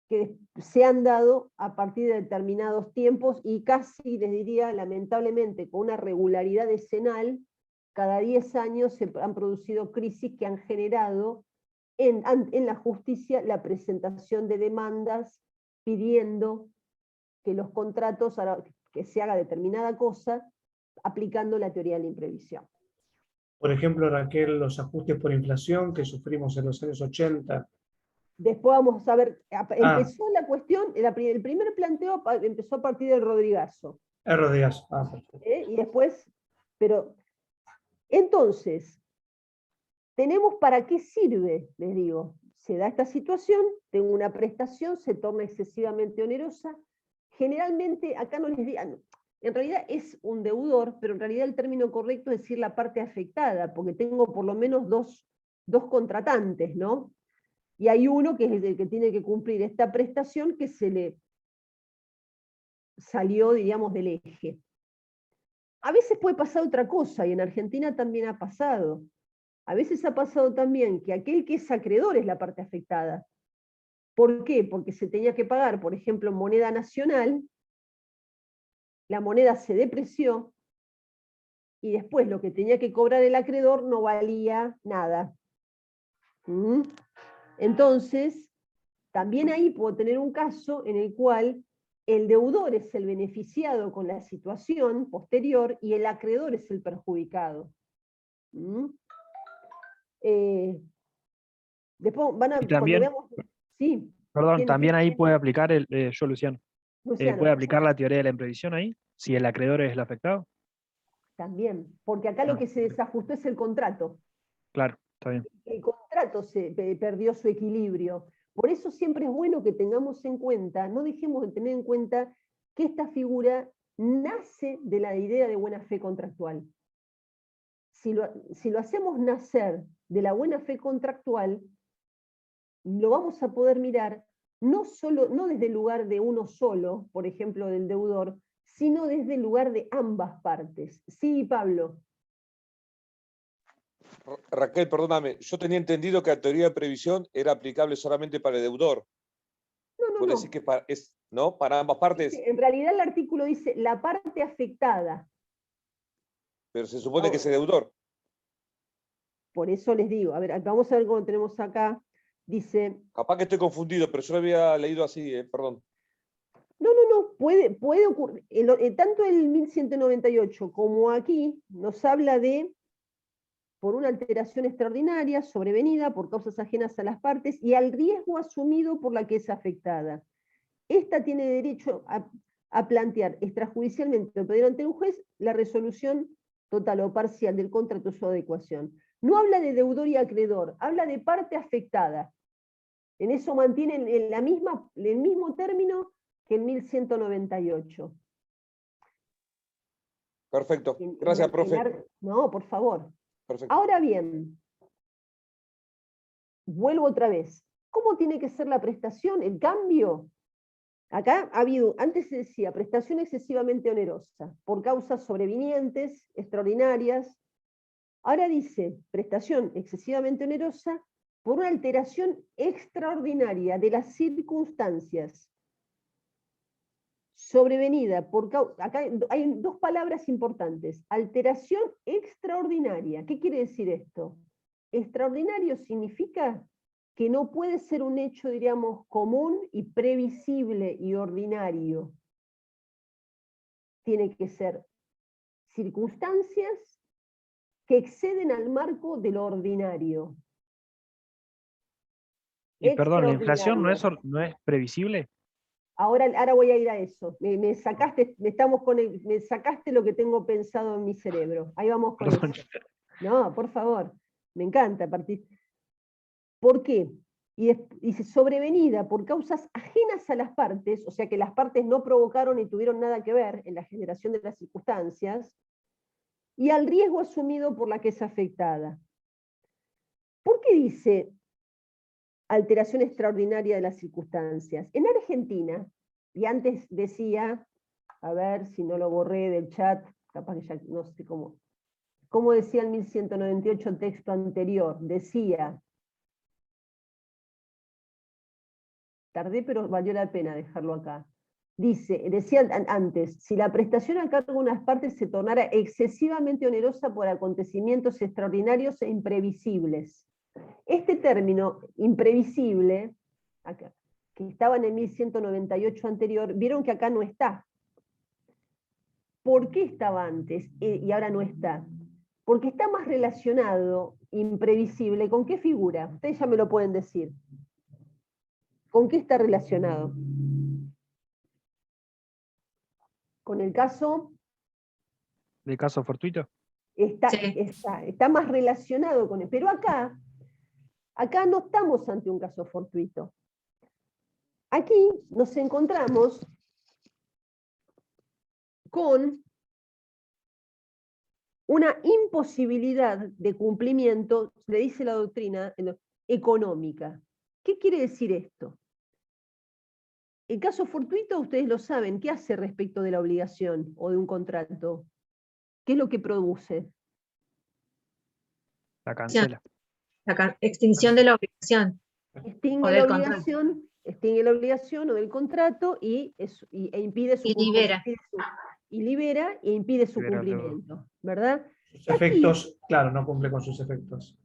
que se han dado a partir de determinados tiempos y casi, les diría, lamentablemente, con una regularidad decenal, cada 10 años se han producido crisis que han generado en la justicia la presentación de demandas pidiendo que los contratos, que se haga determinada cosa, aplicando la teoría de la imprevisión. Por ejemplo, Raquel, los ajustes por inflación que sufrimos en los años 80. Después vamos a ver, empezó la cuestión, el primer planteo empezó a partir del Rodrigazo. Rodríguez. Perfecto. Y después, pero, entonces, tenemos para qué sirve, les digo. Se da esta situación, tengo una prestación, se torna excesivamente onerosa. Generalmente, acá no les digan, en realidad es un deudor, pero en realidad el término correcto es decir la parte afectada, porque tengo por lo menos dos contratantes, ¿no? Y hay uno que es el que tiene que cumplir esta prestación que se le salió, digamos, del eje. A veces puede pasar otra cosa, y en Argentina también ha pasado. A veces ha pasado también que aquel que es acreedor es la parte afectada. ¿Por qué? Porque se tenía que pagar, por ejemplo, en moneda nacional, la moneda se depreció, y después lo que tenía que cobrar el acreedor no valía nada. Entonces, también ahí puedo tener un caso en el cual el deudor es el beneficiado con la situación posterior y el acreedor es el perjudicado. Después van a, y también, cuando veamos, sí. perdón, también ahí puede aplicar yo, Luciano, puede aplicar la teoría de la imprevisión ahí, si el acreedor es el afectado. También, porque acá lo que se desajustó es el contrato. Claro, está bien. El contrato perdió su equilibrio. Por eso siempre es bueno que tengamos en cuenta, no dejemos de tener en cuenta que esta figura nace de la idea de buena fe contractual. Si lo hacemos nacer de la buena fe contractual, lo vamos a poder mirar no desde el lugar de uno solo, por ejemplo del deudor, sino desde el lugar de ambas partes. Sí, Pablo. Raquel, perdóname, yo tenía entendido que la teoría de previsión era aplicable solamente para el deudor. No. Decir que ¿no? Para ambas partes. En realidad el artículo dice la parte afectada. Pero se supone que es el deudor. Por eso les digo, a ver, vamos a ver cómo tenemos acá. Dice... Capaz que estoy confundido, pero yo lo había leído así, perdón. No, puede ocurrir. Tanto el 1198 como aquí nos habla de por una alteración extraordinaria sobrevenida por causas ajenas a las partes y al riesgo asumido por la que es afectada. Esta tiene derecho a plantear extrajudicialmente o pedir ante un juez la resolución total o parcial del contrato o su adecuación. No habla de deudor y acreedor, habla de parte afectada. En eso mantienen el mismo término que en 1198. Perfecto. Gracias, profe. No, por favor. Perfecto. Ahora bien, vuelvo otra vez. ¿Cómo tiene que ser la prestación? El cambio. Acá ha habido, antes se decía, prestación excesivamente onerosa, por causas sobrevinientes, extraordinarias. Ahora dice, prestación excesivamente onerosa, por una alteración extraordinaria de las circunstancias. Sobrevenida por causa... Acá hay dos palabras importantes. Alteración extraordinaria. ¿Qué quiere decir esto? Extraordinario significa que no puede ser un hecho, diríamos, común y previsible y ordinario. Tiene que ser circunstancias que exceden al marco de lo ordinario. Y perdón, ¿la inflación no es previsible? Ahora voy a ir a eso. Me sacaste lo que tengo pensado en mi cerebro. Ahí vamos con eso. No, por favor. Me encanta partir. ¿Por qué? Y dice, sobrevenida por causas ajenas a las partes, o sea que las partes no provocaron ni tuvieron nada que ver en la generación de las circunstancias, y al riesgo asumido por la que es afectada. ¿Por qué dice alteración extraordinaria de las circunstancias? En Argentina, y antes decía, a ver si no lo borré del chat, capaz que ya no sé cómo decía el 1198 el texto anterior, decía, tardé pero valió la pena dejarlo acá, decía antes, si la prestación a cargo de unas partes se tornara excesivamente onerosa por acontecimientos extraordinarios e imprevisibles. Este término, imprevisible, acá, que estaba en el 1198 anterior, vieron que acá no está. ¿Por qué estaba antes y ahora no está? Porque está más relacionado, imprevisible, ¿con qué figura? Ustedes ya me lo pueden decir. ¿Con qué está relacionado? Con el caso... ¿De caso fortuito? Está más relacionado con él. Pero acá no estamos ante un caso fortuito. Aquí nos encontramos con una imposibilidad de cumplimiento, le dice la doctrina, económica. ¿Qué quiere decir esto? El caso fortuito, ustedes lo saben, ¿qué hace respecto de la obligación o de un contrato? ¿Qué es lo que produce? La cancela. La extinción de la obligación. Extingue O la del contrato. obligación o del contrato e impide su Y libera. libera e impide su Libera cumplimiento, ¿verdad? Sus efectos, claro, no cumple con sus efectos.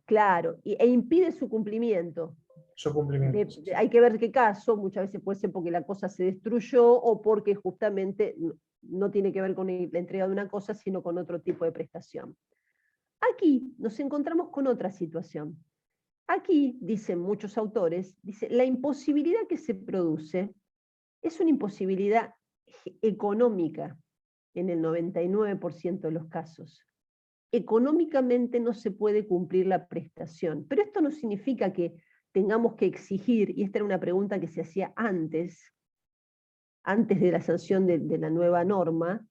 Claro, e impide su cumplimiento. Su cumplimiento. Hay que ver qué caso, muchas veces puede ser porque la cosa se destruyó o porque justamente no tiene que ver con la entrega de una cosa, sino con otro tipo de prestación. Aquí nos encontramos con otra situación. Aquí, dicen muchos autores, dice, la imposibilidad que se produce es una imposibilidad económica en el 99% de los casos. Económicamente no se puede cumplir la prestación, pero esto no significa que tengamos que exigir, y esta era una pregunta que se hacía antes de la sanción de la nueva norma,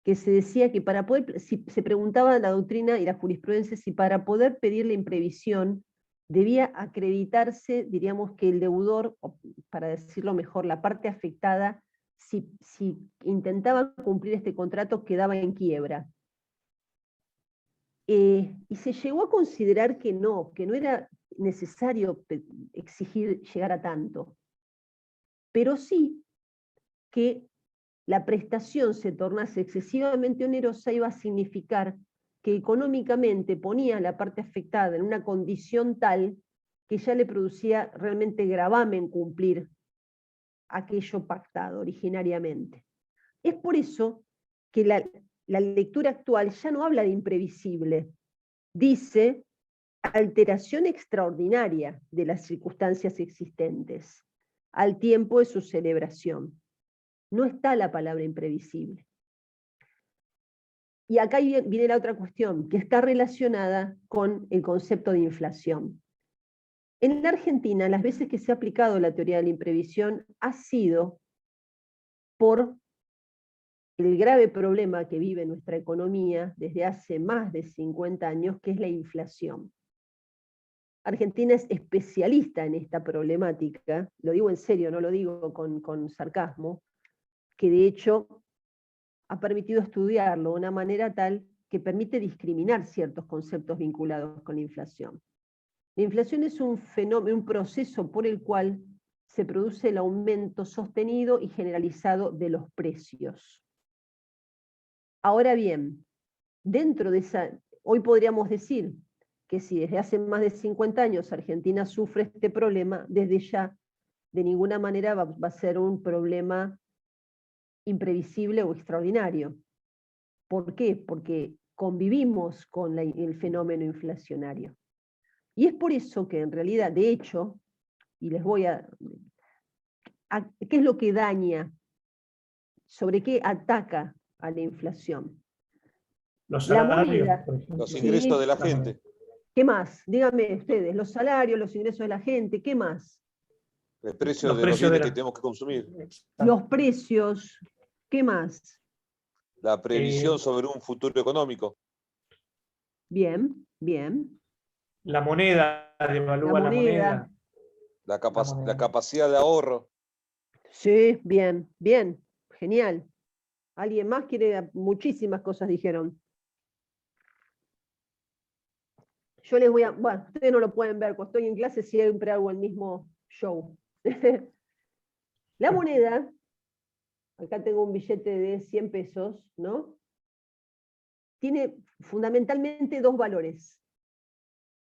que se decía que para poder, se preguntaba la doctrina y la jurisprudencia si para poder pedir la imprevisión debía acreditarse, diríamos que el deudor, o para decirlo mejor, la parte afectada, si intentaba cumplir este contrato quedaba en quiebra. Y se llegó a considerar que no era necesario exigir llegar a tanto, pero sí que la prestación se tornase excesivamente onerosa iba a significar que económicamente ponía a la parte afectada en una condición tal que ya le producía realmente gravamen cumplir aquello pactado originariamente. Es por eso que la lectura actual ya no habla de imprevisible, dice alteración extraordinaria de las circunstancias existentes al tiempo de su celebración. No está la palabra imprevisible. Y acá viene la otra cuestión, que está relacionada con el concepto de inflación. En la Argentina, las veces que se ha aplicado la teoría de la imprevisión ha sido por el grave problema que vive nuestra economía desde hace más de 50 años, que es la inflación. Argentina es especialista en esta problemática, lo digo en serio, no lo digo con sarcasmo, que de hecho ha permitido estudiarlo de una manera tal que permite discriminar ciertos conceptos vinculados con la inflación. La inflación es un fenómeno, un proceso por el cual se produce el aumento sostenido y generalizado de los precios. Ahora bien, dentro de esa, hoy podríamos decir que si desde hace más de 50 años Argentina sufre este problema, desde ya de ninguna manera va a ser un problema imprevisible o extraordinario. ¿Por qué? Porque convivimos con el fenómeno inflacionario. Y es por eso que en realidad, de hecho, y les voy a ¿qué es lo que daña? ¿Sobre qué ataca a la inflación? Los La salarios, moneda. por ejemplo. Los ingresos Sí. de la gente. ¿Qué más? Díganme ustedes, los salarios, los ingresos de la gente, ¿qué más? El precio Los de los precios bienes de que la- tenemos que consumir. Los precios, ¿qué más? La previsión sobre un futuro económico. Bien, bien. La moneda, devalúa la moneda. La moneda. capacidad de ahorro. Sí, bien, bien, genial. ¿Alguien más quiere? Muchísimas cosas dijeron. Yo les voy a, bueno, ustedes no lo pueden ver, cuando estoy en clase siempre hago el mismo show. La moneda, acá tengo un billete de 100 pesos, ¿no? Tiene fundamentalmente dos valores.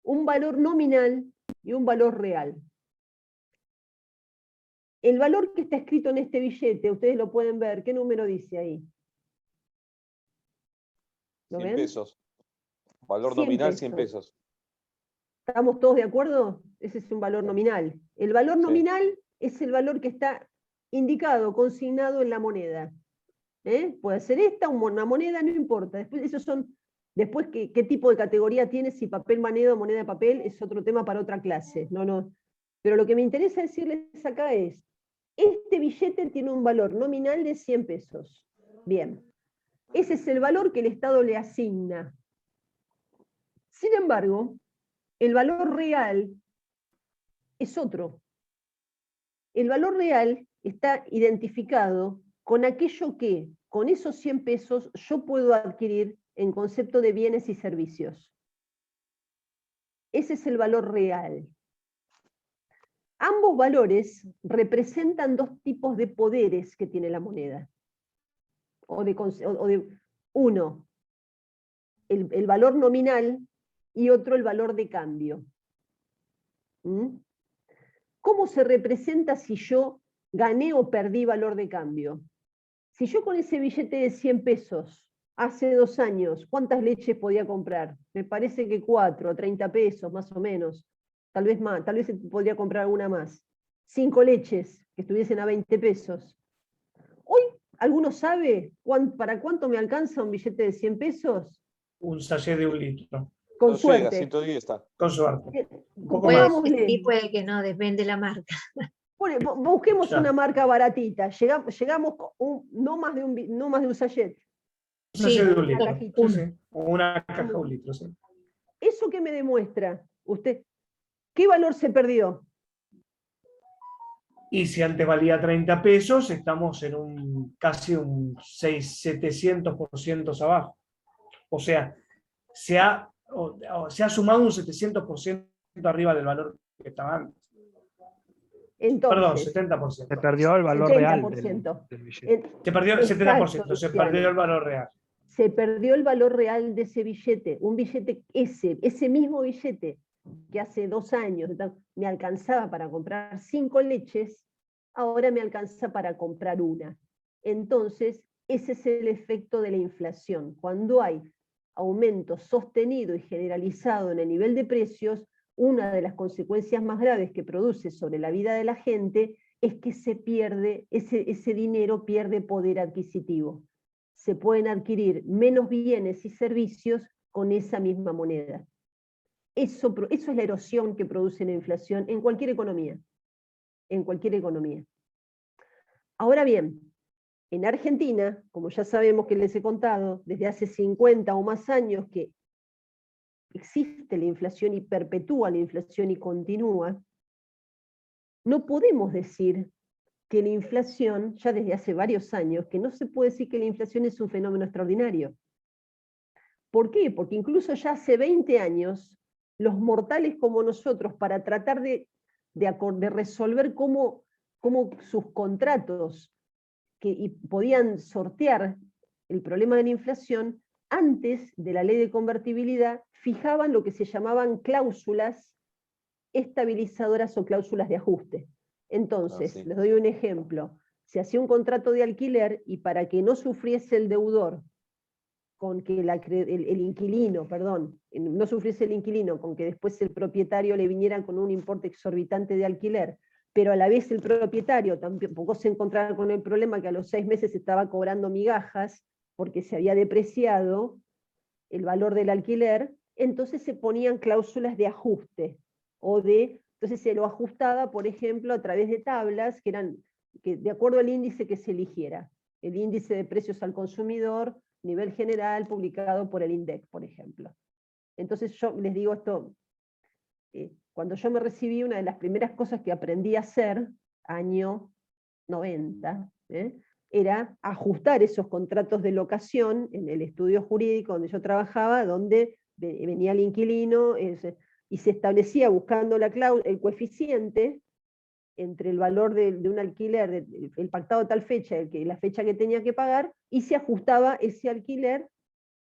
Un valor nominal y un valor real. el valor que está escrito en este billete, ustedes lo pueden ver, ¿qué número dice ahí? ¿Lo 100 ven? pesos. Valor 100 nominal, 100 pesos. ¿Estamos todos de acuerdo? Ese es un valor nominal. El valor Sí. nominal es el valor que está indicado, consignado en la moneda. Puede ser esta, una moneda, no importa. Después qué tipo de categoría tiene, si papel moneda o moneda de papel, es otro tema para otra clase. No. Pero lo que me interesa decirles acá es, este billete tiene un valor nominal de 100 pesos. Bien. Ese es el valor que el Estado le asigna. Sin embargo, el valor real es otro. El valor real está identificado con aquello que, con esos 100 pesos, yo puedo adquirir en concepto de bienes y servicios. Ese es el valor real. Ambos valores representan dos tipos de poderes que tiene la moneda. Uno, el valor nominal, y otro, el valor de cambio. ¿Cómo se representa si yo gané o perdí valor de cambio? Si yo con ese billete de 100 pesos, hace 2 años, ¿cuántas leches podía comprar? Me parece que 4, 30 pesos más o menos. Tal vez más, tal vez podría comprar alguna más. 5 leches que estuviesen a 20 pesos. Hoy, ¿alguno sabe para cuánto me alcanza un billete de 100 pesos? Un sachet de 1 litro. Con No suerte. llega, 110 está. Con suerte. Un poco Puede más. que sí, puede que no, depende de la marca. Busquemos Ya. una marca baratita. Llegamos no más de un sachet. Un sachet de 1 una litro. cajita. Sí. Una caja de 1 litro, sí. ¿Eso qué me demuestra? Usted, ¿qué valor se perdió? Y si antes valía 30 pesos, estamos en casi un 700% abajo. O sea, se ha sumado un 700% arriba del valor que estaba antes. Perdón, Entonces, 70%. Se perdió el valor real 70%. del billete. Se perdió el 70%, Exacto, se Luciano. perdió el valor real. Se perdió el valor real de ese billete. Un billete, ese mismo billete que hace 2 años me alcanzaba para comprar 5 leches, ahora me alcanza para comprar una. Entonces, ese es el efecto de la inflación. Cuando hay aumento sostenido y generalizado en el nivel de precios, una de las consecuencias más graves que produce sobre la vida de la gente es que se pierde, ese dinero pierde poder adquisitivo. Se pueden adquirir menos bienes y servicios con esa misma moneda. Eso es la erosión que produce la inflación en cualquier economía. En cualquier economía. Ahora bien, en Argentina, como ya sabemos que les he contado, desde hace 50 o más años que existe la inflación y perpetúa la inflación y continúa, no podemos decir que la inflación, ya desde hace varios años, que no se puede decir que la inflación es un fenómeno extraordinario. ¿Por qué? Porque incluso ya hace 20 años, los mortales como nosotros, para tratar de resolver cómo sus contratos podían sortear el problema de la inflación, antes de la ley de convertibilidad, fijaban lo que se llamaban cláusulas estabilizadoras o cláusulas de ajuste. Entonces, sí. les doy un ejemplo. Se hacía un contrato de alquiler y para que no sufriese el deudor con que el inquilino, perdón, no sufriese el inquilino, con que después el propietario le viniera con un importe exorbitante de alquiler, pero a la vez el propietario tampoco se encontraba con el problema que a los 6 meses estaba cobrando migajas porque se había depreciado el valor del alquiler, entonces se ponían cláusulas de ajuste, entonces se lo ajustaba, por ejemplo, a través de tablas que de acuerdo al índice que se eligiera, el índice de precios al consumidor, nivel general, publicado por el INDEC, por ejemplo. Entonces yo les digo esto, cuando yo me recibí, una de las primeras cosas que aprendí a hacer, año 90, era ajustar esos contratos de locación en el estudio jurídico donde yo trabajaba, donde venía el inquilino y se establecía, buscando el coeficiente entre el valor de un alquiler, el pactado a tal fecha, la fecha que tenía que pagar, y se ajustaba ese alquiler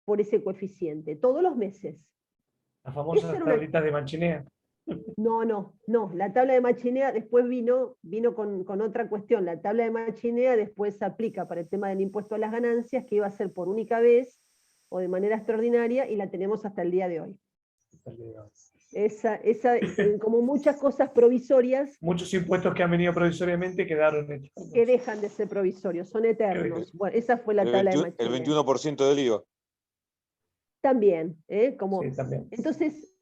por ese coeficiente, todos los meses. Las famosas tablitas de Mancinea. No, la tabla de Machinea después vino con otra cuestión. La tabla de Machinea después se aplica para el tema del impuesto a las ganancias, que iba a ser por única vez o de manera extraordinaria, y la tenemos hasta el día de hoy. Como muchas cosas provisorias. Muchos impuestos que han venido provisoriamente quedaron eternos. Que dejan de ser provisorios, son eternos. Bueno, esa fue la tabla de Machinea. El 21% del IVA. También, Sí, también. Entonces,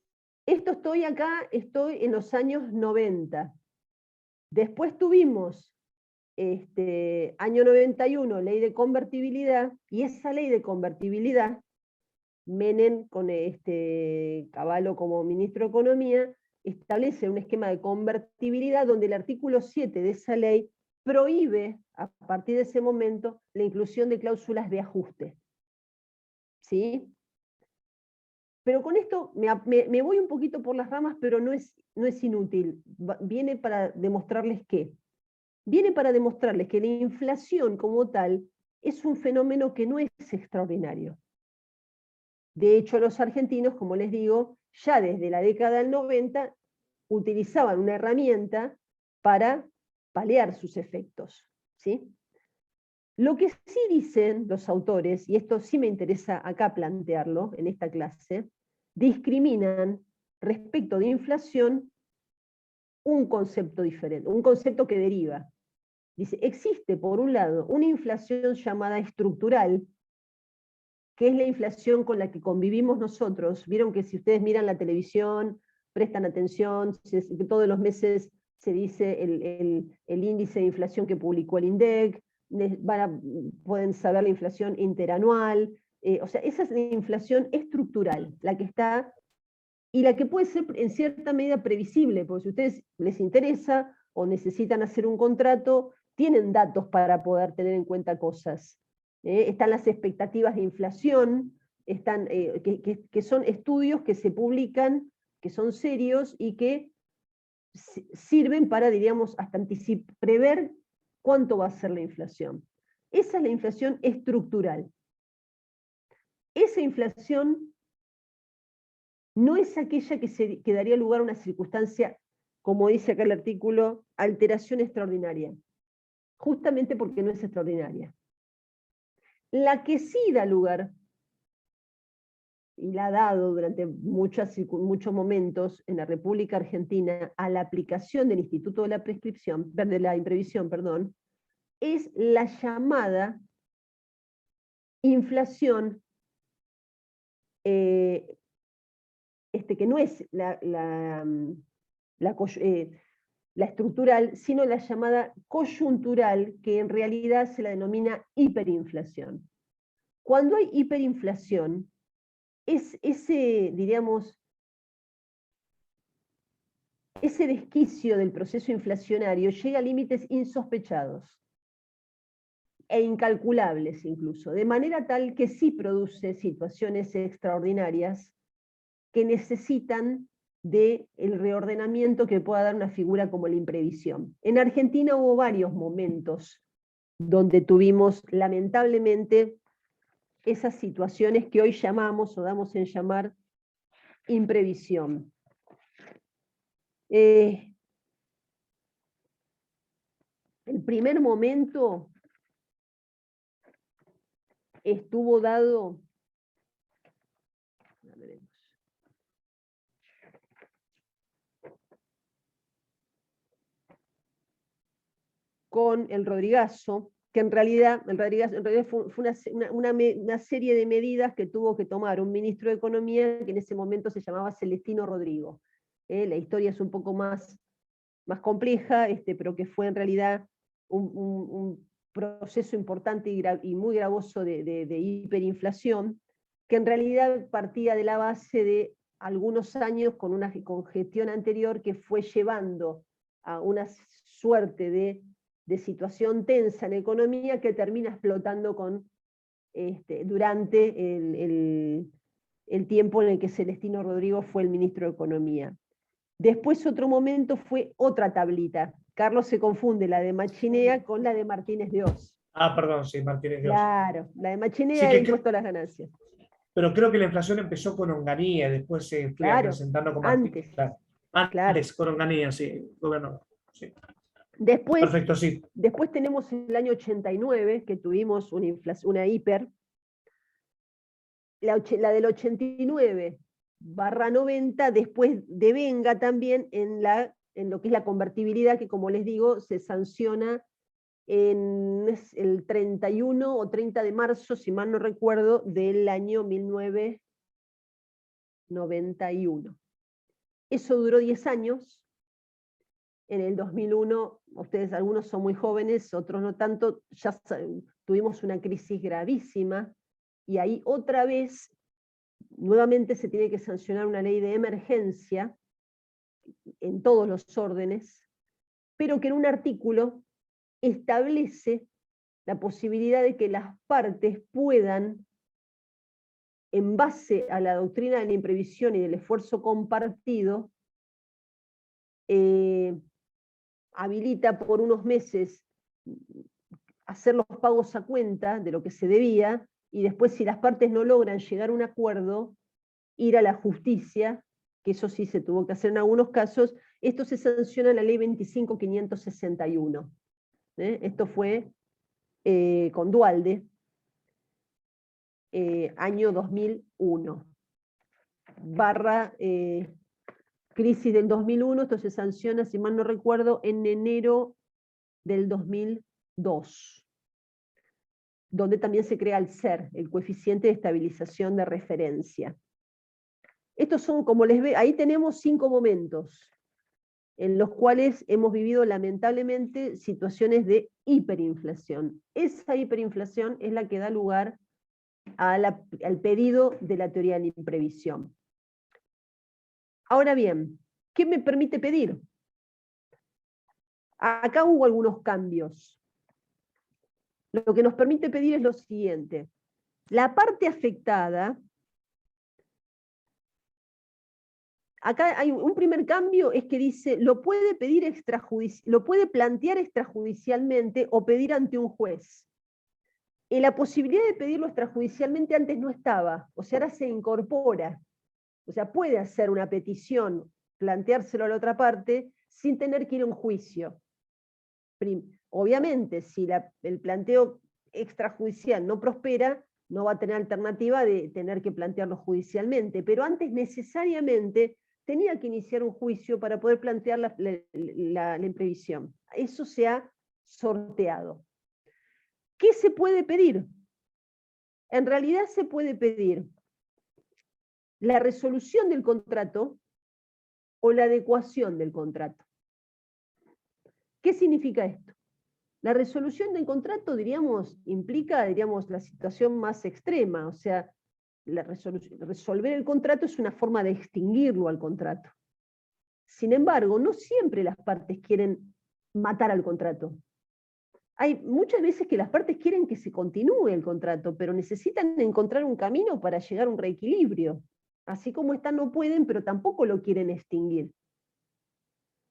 estoy en los años 90. Después tuvimos año 91, ley de convertibilidad, y esa ley de convertibilidad, Menem, con Cavallo como ministro de Economía, establece un esquema de convertibilidad donde el artículo 7 de esa ley prohíbe, a partir de ese momento, la inclusión de cláusulas de ajuste. ¿Sí? Pero con esto me voy un poquito por las ramas, pero no es inútil. Viene para demostrarles qué. Viene para demostrarles que la inflación como tal es un fenómeno que no es extraordinario. De hecho, los argentinos, como les digo, ya desde la década del 90 utilizaban una herramienta para paliar sus efectos. ¿Sí? Lo que sí dicen los autores, y esto sí me interesa acá plantearlo en esta clase, discriminan respecto de inflación un concepto diferente, un concepto que deriva. Dice, existe por un lado una inflación llamada estructural, que es la inflación con la que convivimos nosotros. Vieron que si ustedes miran la televisión, prestan atención, todos los meses se dice el índice de inflación que publicó el INDEC, pueden saber la inflación interanual, o sea, esa es la inflación estructural, la que está, y la que puede ser en cierta medida previsible, porque si a ustedes les interesa o necesitan hacer un contrato, tienen datos para poder tener en cuenta cosas. Están las expectativas de inflación, que son estudios que se publican, que son serios y que sirven para, diríamos, hasta prever cuánto va a ser la inflación. Esa es la inflación estructural. Esa inflación no es aquella que daría lugar a una circunstancia, como dice acá el artículo, alteración extraordinaria, justamente porque no es extraordinaria. La que sí da lugar, y la ha dado durante muchos momentos en la República Argentina, a la aplicación del Instituto de la Imprevisión, perdón, es la llamada inflación, que no es la estructural, sino la llamada coyuntural, que en realidad se la denomina hiperinflación. Cuando hay hiperinflación, diríamos, ese desquicio del proceso inflacionario llega a límites insospechados e incalculables incluso, de manera tal que sí produce situaciones extraordinarias que necesitan del reordenamiento que pueda dar una figura como la imprevisión. En Argentina hubo varios momentos donde tuvimos, lamentablemente, esas situaciones que hoy llamamos o damos en llamar imprevisión. El primer momento estuvo dado con el Rodrigazo, que en realidad fue una serie de medidas que tuvo que tomar un ministro de Economía que en ese momento se llamaba Celestino Rodrigo. La historia es un poco más compleja, pero que fue en realidad un proceso importante y muy gravoso de hiperinflación, que en realidad partía de la base de algunos años con gestión anterior que fue llevando a una suerte de situación tensa en la economía que termina explotando durante el tiempo en el que Celestino Rodrigo fue el ministro de Economía. Después otro momento fue otra tablita. Carlos se confunde la de Machinea con la de Martínez de Oz. Ah, perdón, sí, Martínez de Oz. Claro, la de Machinea Sí, era el impuesto a las ganancias. Pero creo que la inflación empezó con Onganía, después se fue presentando como antes. Claro. Antes, con Onganía, sí, gobernador. Sí. Después, Perfecto, sí. después tenemos el año 89, que tuvimos una inflación, una hiper. La del 89/90, después devenga también en lo que es la convertibilidad, que como les digo, se sanciona el 31 o 30 de marzo, si mal no recuerdo, del año 1991. Eso duró 10 años. En el 2001, ustedes algunos son muy jóvenes, otros no tanto, ya tuvimos una crisis gravísima, y ahí otra vez, nuevamente se tiene que sancionar una ley de emergencia en todos los órdenes, pero que en un artículo establece la posibilidad de que las partes puedan, en base a la doctrina de la imprevisión y del esfuerzo compartido, habilita por unos meses hacer los pagos a cuenta de lo que se debía, y después, si las partes no logran llegar a un acuerdo, ir a la justicia, que eso sí se tuvo que hacer en algunos casos. Esto se sanciona en la ley 25.561. Esto fue con Duhalde, año 2001. Crisis del 2001, esto se sanciona, si mal no recuerdo, en enero del 2002, donde también se crea el CER, el coeficiente de estabilización de referencia. Estos son, como les ve, ahí tenemos 5 momentos en los cuales hemos vivido lamentablemente situaciones de hiperinflación. Esa hiperinflación es la que da lugar al pedido de la teoría de la imprevisión. Ahora bien, ¿qué me permite pedir? Acá hubo algunos cambios. Lo que nos permite pedir es lo siguiente. La parte afectada, acá hay un primer cambio, es que dice, lo puede plantear extrajudicialmente o pedir ante un juez. Y la posibilidad de pedirlo extrajudicialmente antes no estaba, o sea, ahora se incorpora. O sea, puede hacer una petición, planteárselo a la otra parte, sin tener que ir a un juicio. Obviamente, si el planteo extrajudicial no prospera, no va a tener alternativa de tener que plantearlo judicialmente, pero antes necesariamente tenía que iniciar un juicio para poder plantear la imprevisión. Eso se ha sorteado. ¿Qué se puede pedir? En realidad se puede pedir la resolución del contrato o la adecuación del contrato. ¿Qué significa esto? La resolución del contrato, implica, la situación más extrema, o sea, resolver el contrato es una forma de extinguirlo al contrato. Sin embargo, no siempre las partes quieren matar al contrato. Hay muchas veces que las partes quieren que se continúe el contrato, pero necesitan encontrar un camino para llegar a un reequilibrio. Así como están, no pueden, pero tampoco lo quieren extinguir.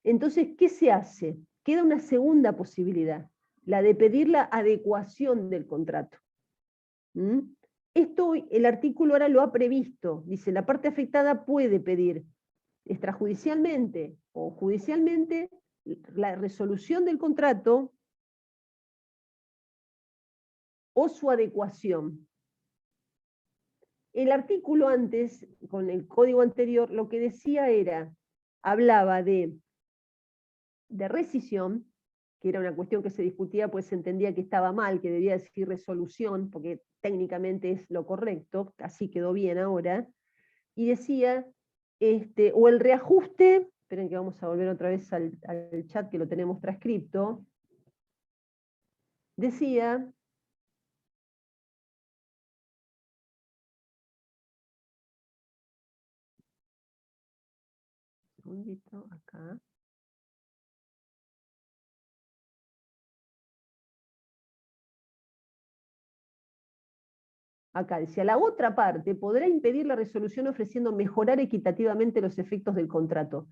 Entonces, ¿qué se hace? Queda una segunda posibilidad, la de pedir la adecuación del contrato. Esto el artículo ahora lo ha previsto. Dice, la parte afectada puede pedir extrajudicialmente o judicialmente la resolución del contrato o su adecuación. El artículo antes, con el código anterior, lo que decía hablaba de rescisión, que era una cuestión que se discutía, pues se entendía que estaba mal, que debía decir resolución, porque técnicamente es lo correcto, así quedó bien ahora, y decía, o el reajuste, esperen que vamos a volver otra vez al chat que lo tenemos transcripto, decía, un segundito, acá. Acá decía, la otra parte podrá impedir la resolución ofreciendo mejorar equitativamente los efectos del contrato.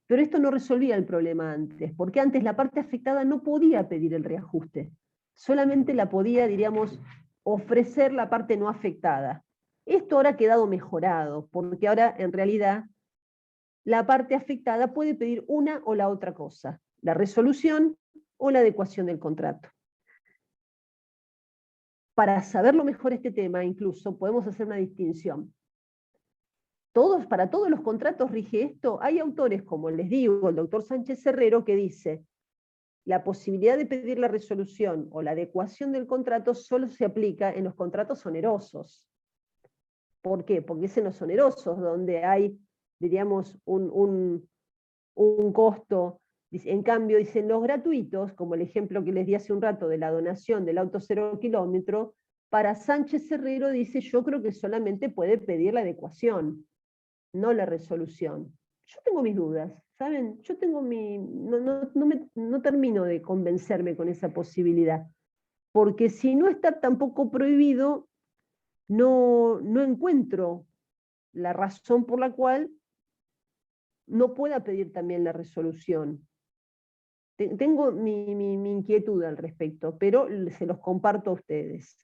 Pero esto no resolvía el problema antes, porque antes la parte afectada no podía pedir el reajuste. Solamente la podía, ofrecer la parte no afectada. Esto ahora ha quedado mejorado, porque ahora en realidad la parte afectada puede pedir una o la otra cosa, la resolución o la adecuación del contrato. Para saberlo mejor este tema, incluso, podemos hacer una distinción. Para todos los contratos rige esto. Hay autores, como les digo, el doctor Sánchez Herrero, que dice, la posibilidad de pedir la resolución o la adecuación del contrato solo se aplica en los contratos onerosos. ¿Por qué? Porque es en los onerosos donde hay, diríamos, un costo. En cambio, dicen los gratuitos, como el ejemplo que les di hace un rato de la donación del auto 0 kilómetro, para Sánchez Herrero dice, yo creo que solamente puede pedir la adecuación, no la resolución. Yo tengo mis dudas, ¿saben? Yo tengo no termino de convencerme con esa posibilidad, porque si no está tampoco prohibido, no encuentro la razón por la cual no pueda pedir también la resolución. Tengo mi inquietud al respecto, pero se los comparto a ustedes.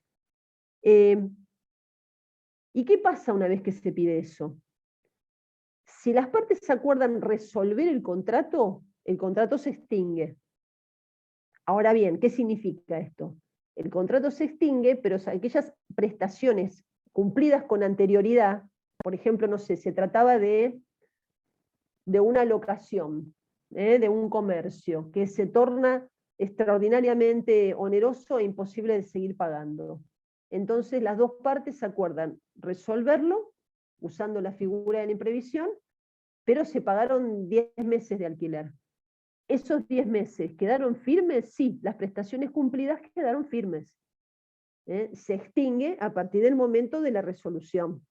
¿Y qué pasa una vez que se pide eso? Si las partes acuerdan resolver el contrato se extingue. Ahora bien, ¿qué significa esto? El contrato se extingue, pero aquellas prestaciones cumplidas con anterioridad, por ejemplo, no sé, se trataba de una locación, de un comercio, que se torna extraordinariamente oneroso e imposible de seguir pagando. Entonces las dos partes acuerdan resolverlo usando la figura de la imprevisión, pero se pagaron 10 meses de alquiler. ¿Esos 10 meses quedaron firmes? Sí, las prestaciones cumplidas quedaron firmes. Se extingue a partir del momento de la resolución.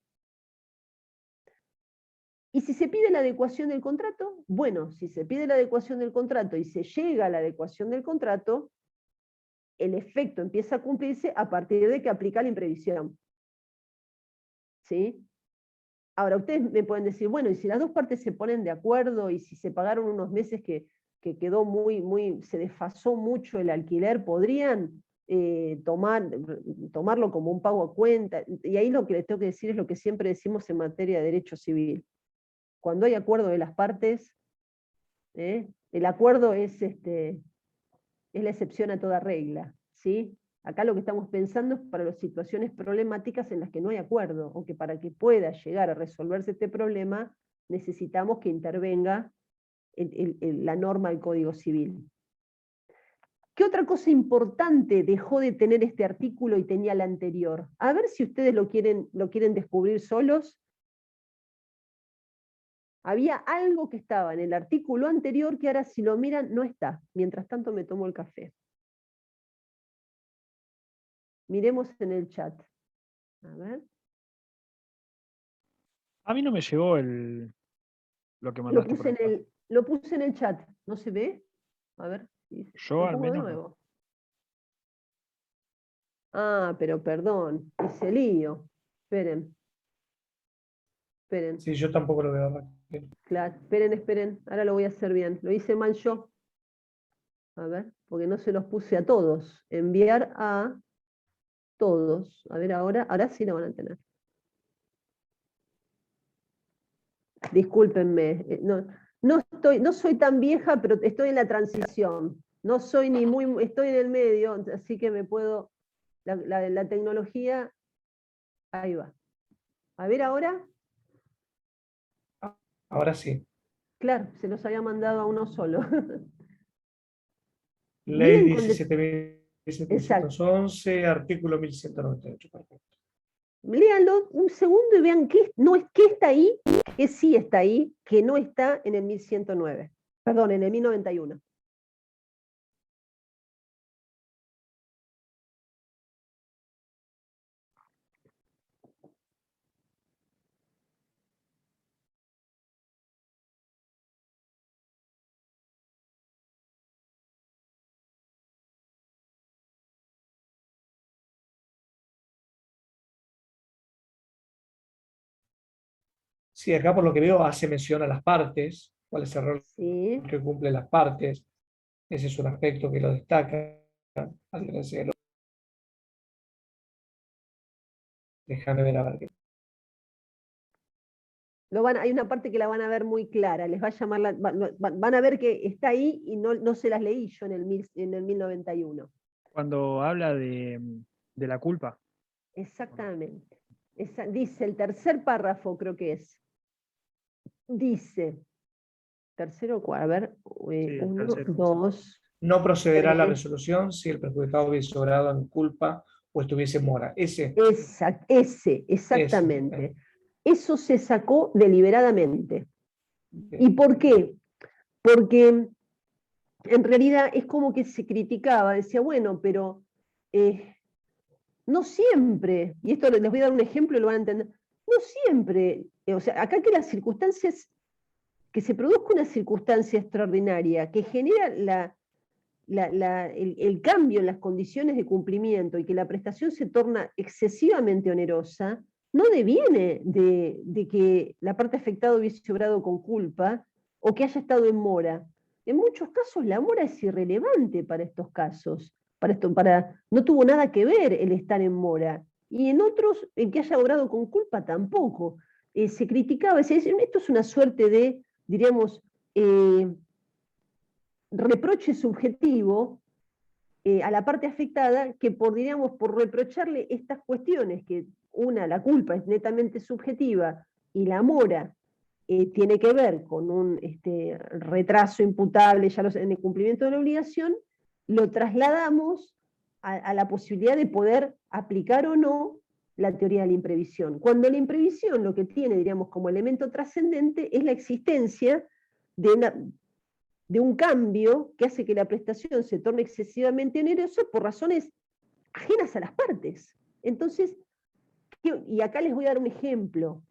¿Y si se pide la adecuación del contrato? Bueno, si se pide la adecuación del contrato y se llega a la adecuación del contrato, el efecto empieza a cumplirse a partir de que aplica la imprevisión. ¿Sí? Ahora, ustedes me pueden decir, bueno, y si las dos partes se ponen de acuerdo y si se pagaron unos meses que quedó se desfasó mucho el alquiler, ¿podrían tomarlo como un pago a cuenta? Y ahí lo que les tengo que decir es lo que siempre decimos en materia de derecho civil. Cuando hay acuerdo de las partes, el acuerdo es la excepción a toda regla, ¿sí? Acá lo que estamos pensando es para las situaciones problemáticas en las que no hay acuerdo, o que para que pueda llegar a resolverse este problema, necesitamos que intervenga la norma del Código Civil. ¿Qué otra cosa importante dejó de tener este artículo y tenía la anterior? A ver si ustedes lo quieren descubrir solos. Había algo que estaba en el artículo anterior que ahora si lo miran no está. Mientras tanto me tomo el café. Miremos en el chat. A ver. A mí no me llegó lo que mandaste por acá. Lo puse en el chat. ¿No se ve? A ver. Yo al menos no. Ah, pero perdón. Hice lío. Esperen. Sí, yo tampoco lo veo, Raquel. Claro, esperen. Ahora lo voy a hacer bien. Lo hice mal yo. A ver, porque no se los puse a todos. Enviar a todos. A ver, ahora sí lo van a tener. Discúlpenme. No soy tan vieja, pero estoy en la transición. No soy estoy en el medio, así que me puedo. La tecnología, ahí va. A ver ahora. Ahora sí. Claro, se los había mandado a uno solo. Ley 17.711, artículo 1198. Perfecto. Léanlo un segundo y vean qué está ahí, que sí está ahí, que no está en el 1109. Perdón, en el 1091. Sí, acá por lo que veo hace mención a las partes, cuál es el rol que cumplen las partes. Ese es un aspecto que lo destaca. Déjame ver a ver qué. Hay una parte que la van a ver muy clara, les va a llamar van a ver que está ahí y no se las leí yo en el 1091. Cuando habla de la culpa. Exactamente. Dice el tercer párrafo, creo que es. Dice, tercero, a ver, Sí, el 1, tercero. 2. No procederá a la 3. resolución si el perjudicado hubiese obrado en culpa o estuviese en mora. Ese. Exactamente. Eso se sacó deliberadamente. ¿Y por qué? Porque en realidad es como que se criticaba, decía, bueno, pero no siempre, y esto les voy a dar un ejemplo y lo van a entender, no siempre, o sea, acá que las circunstancias, que se produzca una circunstancia extraordinaria que genera el cambio en las condiciones de cumplimiento y que la prestación se torna excesivamente onerosa, no deviene de que la parte afectada hubiese obrado con culpa o que haya estado en mora. En muchos casos la mora es irrelevante para estos casos. No tuvo nada que ver el estar en mora. Y en otros, en que haya obrado con culpa, tampoco. Se criticaba, esto es una suerte de, diríamos, reproche subjetivo a la parte afectada que diríamos, por reprocharle estas cuestiones, que la culpa es netamente subjetiva y la mora tiene que ver con un retraso imputable ya en el cumplimiento de la obligación, lo trasladamos a la posibilidad de poder aplicar o no la teoría de la imprevisión. Cuando la imprevisión lo que tiene, diríamos, como elemento trascendente es la existencia de un cambio que hace que la prestación se torne excesivamente onerosa por razones ajenas a las partes. Entonces, y acá les voy a dar un ejemplo.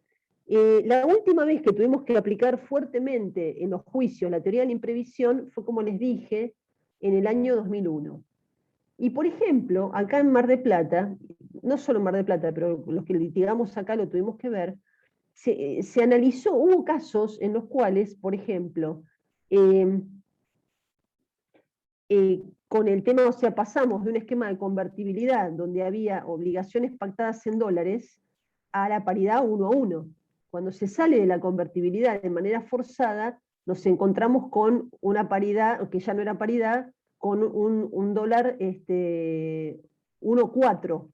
La última vez que tuvimos que aplicar fuertemente en los juicios la teoría de la imprevisión fue, como les dije, en el año 2001. Y por ejemplo, acá en Mar del Plata, no solo en Mar del Plata, pero los que litigamos acá lo tuvimos que ver, se analizó, hubo casos en los cuales, por ejemplo, con el tema, o sea, pasamos de un esquema de convertibilidad donde había obligaciones pactadas en dólares a la paridad 1 a 1. Cuando se sale de la convertibilidad de manera forzada, nos encontramos con una paridad, que ya no era paridad, con un dólar 1,4.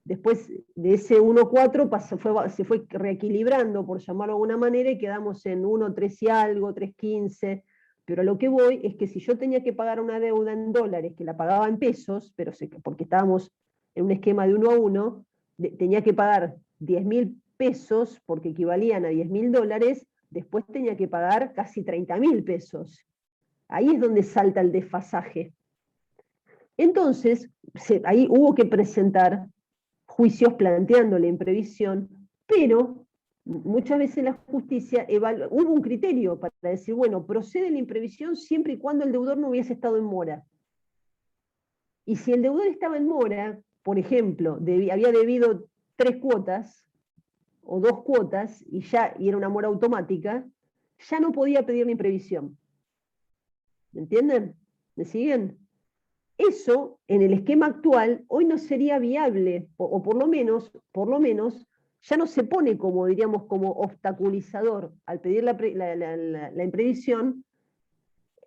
Después de ese 1,4 se fue reequilibrando, por llamarlo de alguna manera, y quedamos en 1,3 y algo, 3,15. Pero a lo que voy es que si yo tenía que pagar una deuda en dólares, que la pagaba en pesos, pero porque estábamos en un esquema de 1 a 1, tenía que pagar 10.000 pesos porque equivalían a 10.000 dólares, después tenía que pagar casi 30.000 pesos. Ahí es donde salta el desfasaje. Entonces, ahí hubo que presentar juicios planteando la imprevisión, pero muchas veces la justicia hubo un criterio para decir, bueno, procede la imprevisión siempre y cuando el deudor no hubiese estado en mora. Y si el deudor estaba en mora, por ejemplo, había debido 3 cuotas o 2 cuotas y era una mora automática, ya no podía pedir la imprevisión. ¿Me entienden? ¿Me siguen? Eso, en el esquema actual, hoy no sería viable, o por lo menos, ya no se pone como, diríamos, como obstaculizador al pedir la imprevisión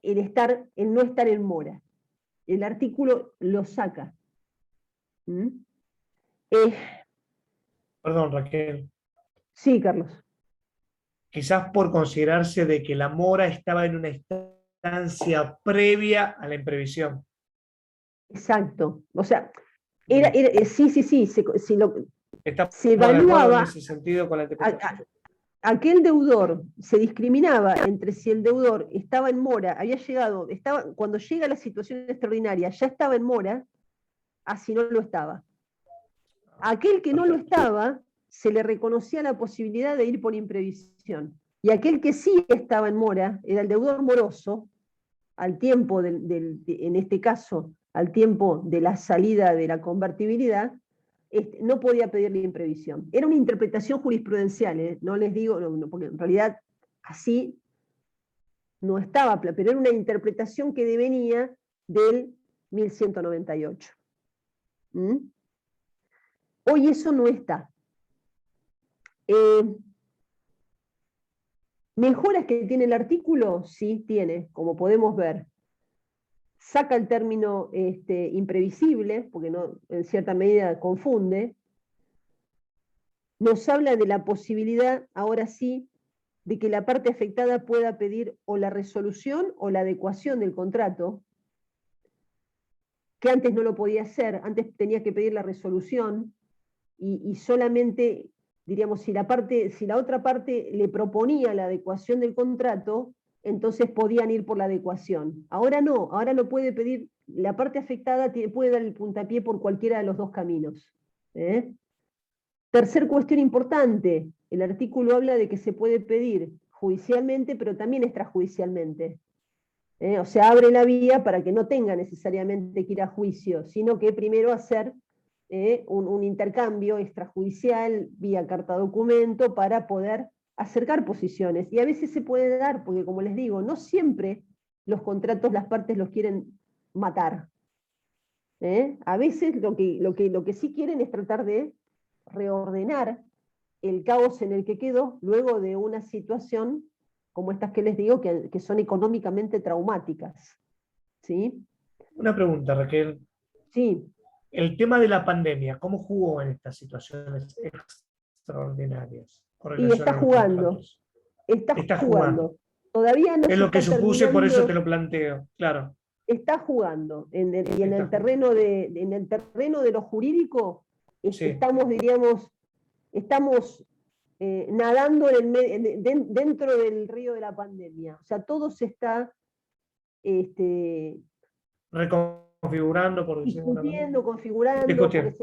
el no estar en mora. El artículo lo saca. Perdón, Raquel. Sí, Carlos. Quizás por considerarse de que la mora estaba en una instancia previa a la imprevisión. Exacto. O sea, sí, se En evaluaba ese sentido con la interpretación. Aquel deudor, se discriminaba entre si el deudor estaba en mora, cuando llega la situación extraordinaria, ya estaba en mora, a si no lo estaba. A aquel que no lo estaba, se le reconocía la posibilidad de ir por imprevisión. Y aquel que sí estaba en mora, era el deudor moroso, al tiempo, en este caso, al tiempo de la salida de la convertibilidad, no podía pedirle imprevisión. Era una interpretación jurisprudencial, no les digo, porque en realidad así no estaba, pero era una interpretación que devenía del 1198. Hoy eso no está. ¿Mejoras que tiene el artículo? Sí, tiene, como podemos ver. Saca el término imprevisible, porque no, en cierta medida confunde. Nos habla de la posibilidad, ahora sí, de que la parte afectada pueda pedir o la resolución o la adecuación del contrato, que antes no lo podía hacer, antes tenía que pedir la resolución, y solamente, diríamos, si la otra parte le proponía la adecuación del contrato, entonces podían ir por la adecuación. Ahora no, ahora lo puede pedir, la parte afectada puede dar el puntapié por cualquiera de los dos caminos. Tercer cuestión importante, el artículo habla de que se puede pedir judicialmente, pero también extrajudicialmente. O sea, abre la vía para que no tenga necesariamente que ir a juicio, sino que primero hacer un intercambio extrajudicial vía carta documento para poder acercar posiciones. Y a veces se puede dar, porque como les digo, no siempre los contratos las partes los quieren matar. A veces lo que sí quieren es tratar de reordenar el caos en el que quedó luego de una situación como estas que les digo, que son económicamente traumáticas. ¿Sí? Una pregunta, Raquel. Sí. El tema de la pandemia, ¿cómo jugó en estas situaciones extraordinarias? Y está jugando. Está jugando. Todavía no es se lo que está supuse, terminando. por eso te lo planteo, claro. Está jugando. En el terreno de lo jurídico, sí, estamos, diríamos, nadando dentro del río de la pandemia. O sea, todo se está reconfigurando, por decirlo discutiendo, configurando, porque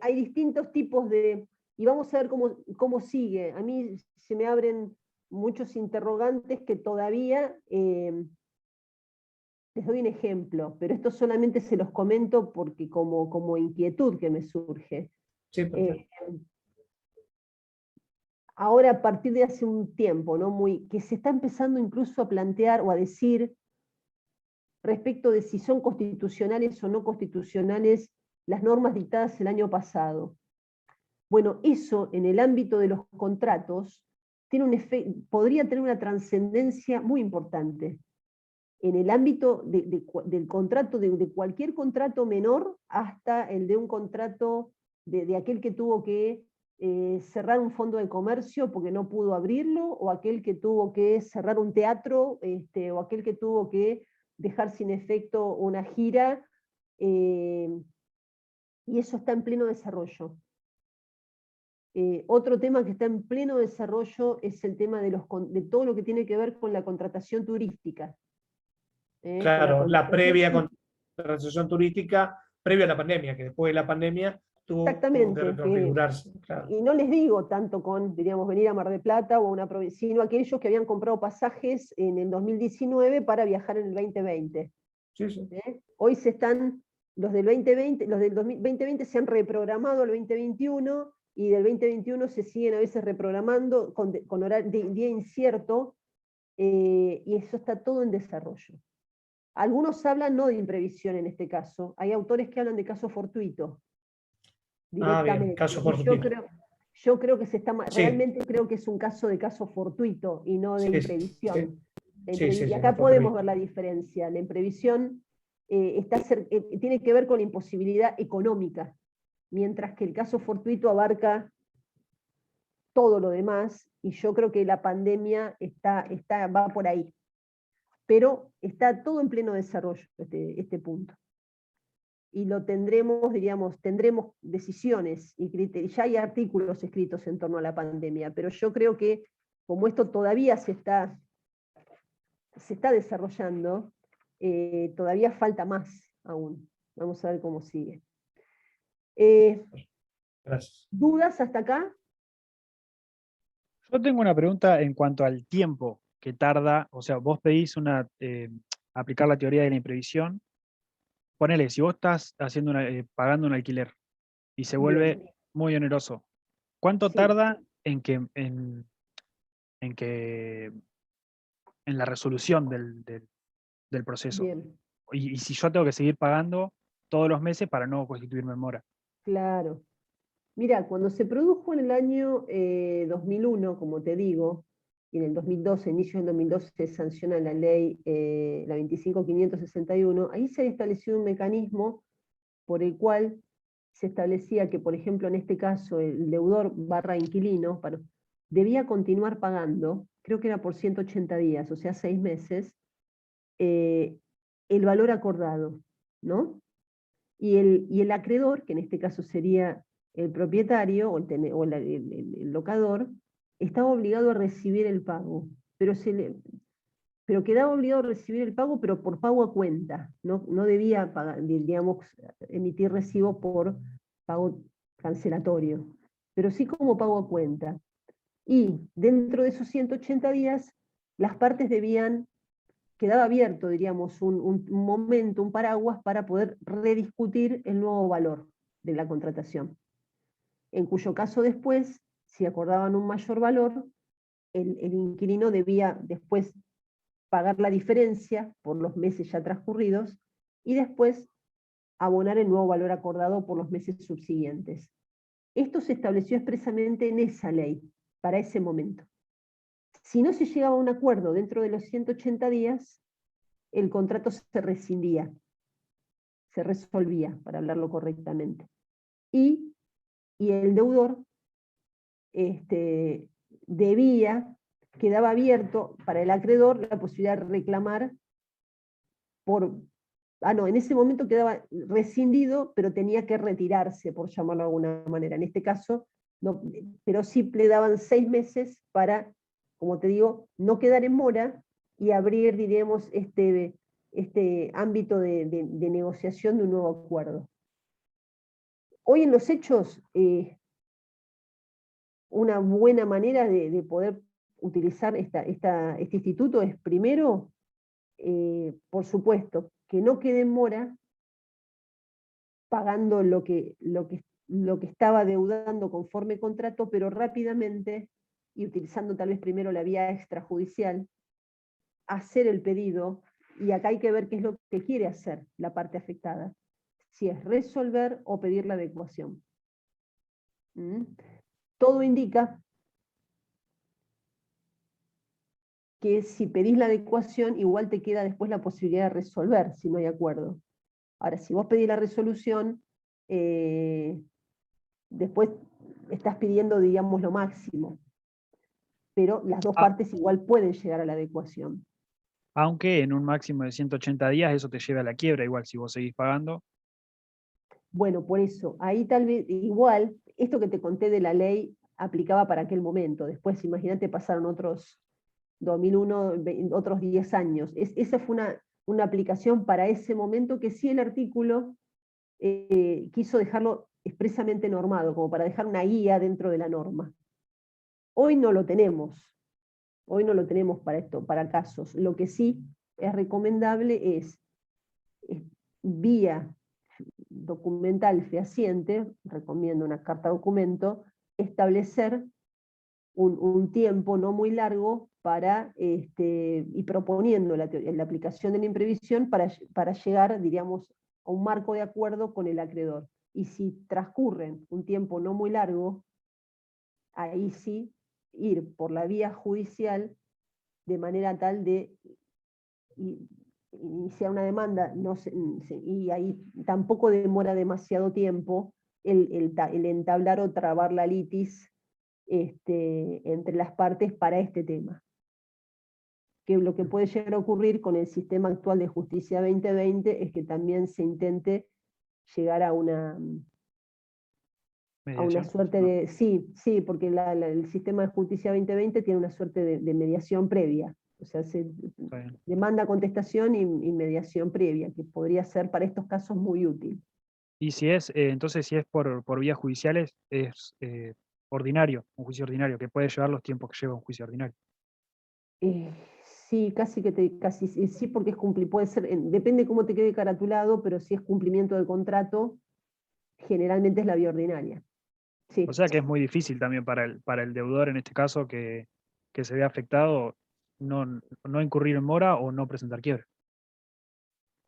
hay distintos tipos de... Y vamos a ver cómo sigue. A mí se me abren muchos interrogantes que todavía... les doy un ejemplo, pero esto solamente se los comento porque como inquietud que me surge. Sí, ahora, a partir de hace un tiempo, ¿no? Que se está empezando incluso a plantear o a decir respecto de si son constitucionales o no constitucionales las normas dictadas el año pasado. Bueno, eso en el ámbito de los contratos podría tener una trascendencia muy importante. En el ámbito del contrato, de cualquier contrato menor, hasta el de un contrato de aquel que tuvo que cerrar un fondo de comercio porque no pudo abrirlo, o aquel que tuvo que cerrar un teatro, o aquel que tuvo que dejar sin efecto una gira, y eso está en pleno desarrollo. Otro tema que está en pleno desarrollo es el tema de todo lo que tiene que ver con la contratación turística. Claro, la previa contratación turística, previa a la pandemia, que después de la pandemia tuvo que reconfigurarse. Claro. Y no les digo tanto con, diríamos, venir a Mar del Plata o a una provincia, sino aquellos que habían comprado pasajes en el 2019 para viajar en el 2020. Sí, sí. Hoy los del 2020, los del 2020 se han reprogramado al 2021, y del 2021 se siguen a veces reprogramando con día incierto, y eso está todo en desarrollo. Algunos hablan no de imprevisión en este caso, hay autores que hablan de caso fortuito. Directamente. Bien, caso fortuito. Yo creo que realmente creo que es un caso de caso fortuito y no de imprevisión. Y acá podemos ver la diferencia. La imprevisión tiene que ver con la imposibilidad económica, mientras que el caso fortuito abarca todo lo demás, y yo creo que la pandemia va por ahí. Pero está todo en pleno desarrollo este punto. Y lo tendremos decisiones y criterios. Ya hay artículos escritos en torno a la pandemia, pero yo creo que como esto todavía se está desarrollando, todavía falta más aún. Vamos a ver cómo sigue. Gracias. ¿Dudas hasta acá? Yo tengo una pregunta en cuanto al tiempo que tarda. O sea, vos pedís aplicar la teoría de la imprevisión. Ponele, si vos estás pagando un alquiler y se vuelve muy oneroso, ¿cuánto tarda en la resolución del proceso? Bien. Y si yo tengo que seguir pagando todos los meses para no constituirme en mora. Claro. Mira, cuando se produjo en el año 2001, como te digo, y en el 2012, inicio del 2012, se sanciona la ley, la 25.561, ahí se ha establecido un mecanismo por el cual se establecía que, por ejemplo, en este caso, el deudor / inquilino debía continuar pagando, creo que era por 180 días, o sea, 6 meses, el valor acordado, ¿no? Y el acreedor, que en este caso sería el propietario o el locador, estaba obligado a recibir el pago, pero quedaba obligado a recibir el pago, pero por pago a cuenta, no debía pagar, digamos, emitir recibo por pago cancelatorio, pero sí como pago a cuenta. Y dentro de esos 180 días, las partes quedaba abierto, diríamos, un momento, un paraguas para poder rediscutir el nuevo valor de la contratación. En cuyo caso después, si acordaban un mayor valor, el inquilino debía después pagar la diferencia por los meses ya transcurridos y después abonar el nuevo valor acordado por los meses subsiguientes. Esto se estableció expresamente en esa ley, para ese momento. Si no se llegaba a un acuerdo dentro de los 180 días, el contrato se rescindía, se resolvía, para hablarlo correctamente. Y el deudor quedaba abierto para el acreedor la posibilidad de reclamar en ese momento quedaba rescindido, pero tenía que retirarse, por llamarlo de alguna manera. En este caso, no, pero sí le daban 6 meses para, como te digo, no quedar en mora y abrir, diríamos, este ámbito de negociación de un nuevo acuerdo. Hoy en los hechos, una buena manera de poder utilizar este instituto es, primero, por supuesto, que no quede en mora pagando lo que estaba deudando conforme contrato, pero rápidamente, y utilizando tal vez primero la vía extrajudicial, hacer el pedido, y acá hay que ver qué es lo que quiere hacer la parte afectada, si es resolver o pedir la adecuación. Todo indica que si pedís la adecuación, igual te queda después la posibilidad de resolver, si no hay acuerdo. Ahora, si vos pedís la resolución, después estás pidiendo, digamos, lo máximo. Pero las dos partes igual pueden llegar a la adecuación. Aunque en un máximo de 180 días eso te lleva a la quiebra, igual si vos seguís pagando. Bueno, por eso, ahí tal vez, igual, esto que te conté de la ley aplicaba para aquel momento. Después, imagínate, pasaron otros 2001, otros 10 años. Esa fue una aplicación para ese momento que sí el artículo quiso dejarlo expresamente normado, como para dejar una guía dentro de la norma. Hoy no lo tenemos. Hoy no lo tenemos para esto, para casos. Lo que sí es recomendable es vía documental fehaciente, recomiendo una carta documento, establecer un tiempo no muy largo para, y proponiendo la aplicación de la imprevisión para llegar, diríamos, a un marco de acuerdo con el acreedor. Y si transcurren un tiempo no muy largo, ahí sí ir por la vía judicial de manera tal de iniciar una demanda, y ahí tampoco demora demasiado tiempo el entablar o trabar la litis entre las partes para este tema. Que lo que puede llegar a ocurrir con el sistema actual de Justicia 2020 es que también se intente llegar a una suerte de... Sí, porque el sistema de Justicia 2020 tiene una suerte de mediación previa. O sea, se demanda contestación y mediación previa, que podría ser para estos casos muy útil. Y si es, entonces si es por vías judiciales, es ordinario, un juicio ordinario, que puede llevar los tiempos que lleva un juicio ordinario. Sí, sí, porque puede ser, depende cómo te quede caratulado, pero si es cumplimiento del contrato, generalmente es la vía ordinaria. Sí. O sea que es muy difícil también para el deudor en este caso que se vea afectado no incurrir en mora o no presentar quiebra.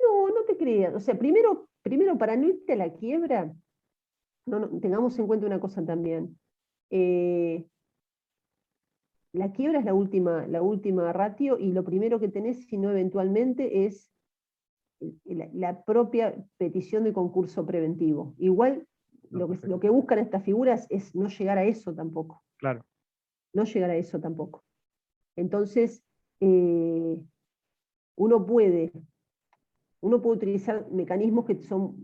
No te creas. O sea, primero para no irte a la quiebra, tengamos en cuenta una cosa también. la quiebra es la última ratio, y lo primero que tenés, si no eventualmente, es la propia petición de concurso preventivo. Igual No, lo que buscan estas figuras es no llegar a eso tampoco. Claro. No llegar a eso tampoco. Entonces, uno puede utilizar mecanismos que son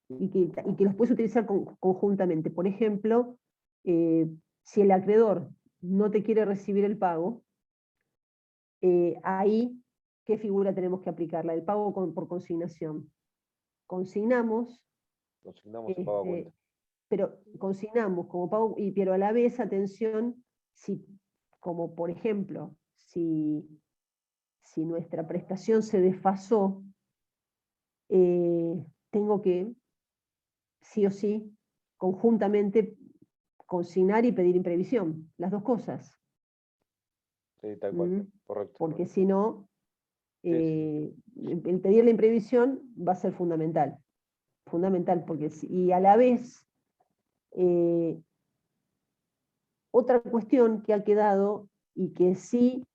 y que los puedes utilizar conjuntamente. Por ejemplo, si el acreedor no te quiere recibir el pago, ahí, ¿qué figura tenemos que aplicarla? El pago por consignación. Consignamos, Consignamos el pago a cuenta. pero consignamos como pago, pero a la vez, atención, como por ejemplo, si nuestra prestación se desfasó, tengo que, sí o sí, conjuntamente consignar y pedir imprevisión, las dos cosas. Sí, tal cual, correcto. Porque si no, Sí. el pedir la imprevisión va a ser fundamental. Fundamental, porque y a la vez, otra cuestión que ha quedado y que sí,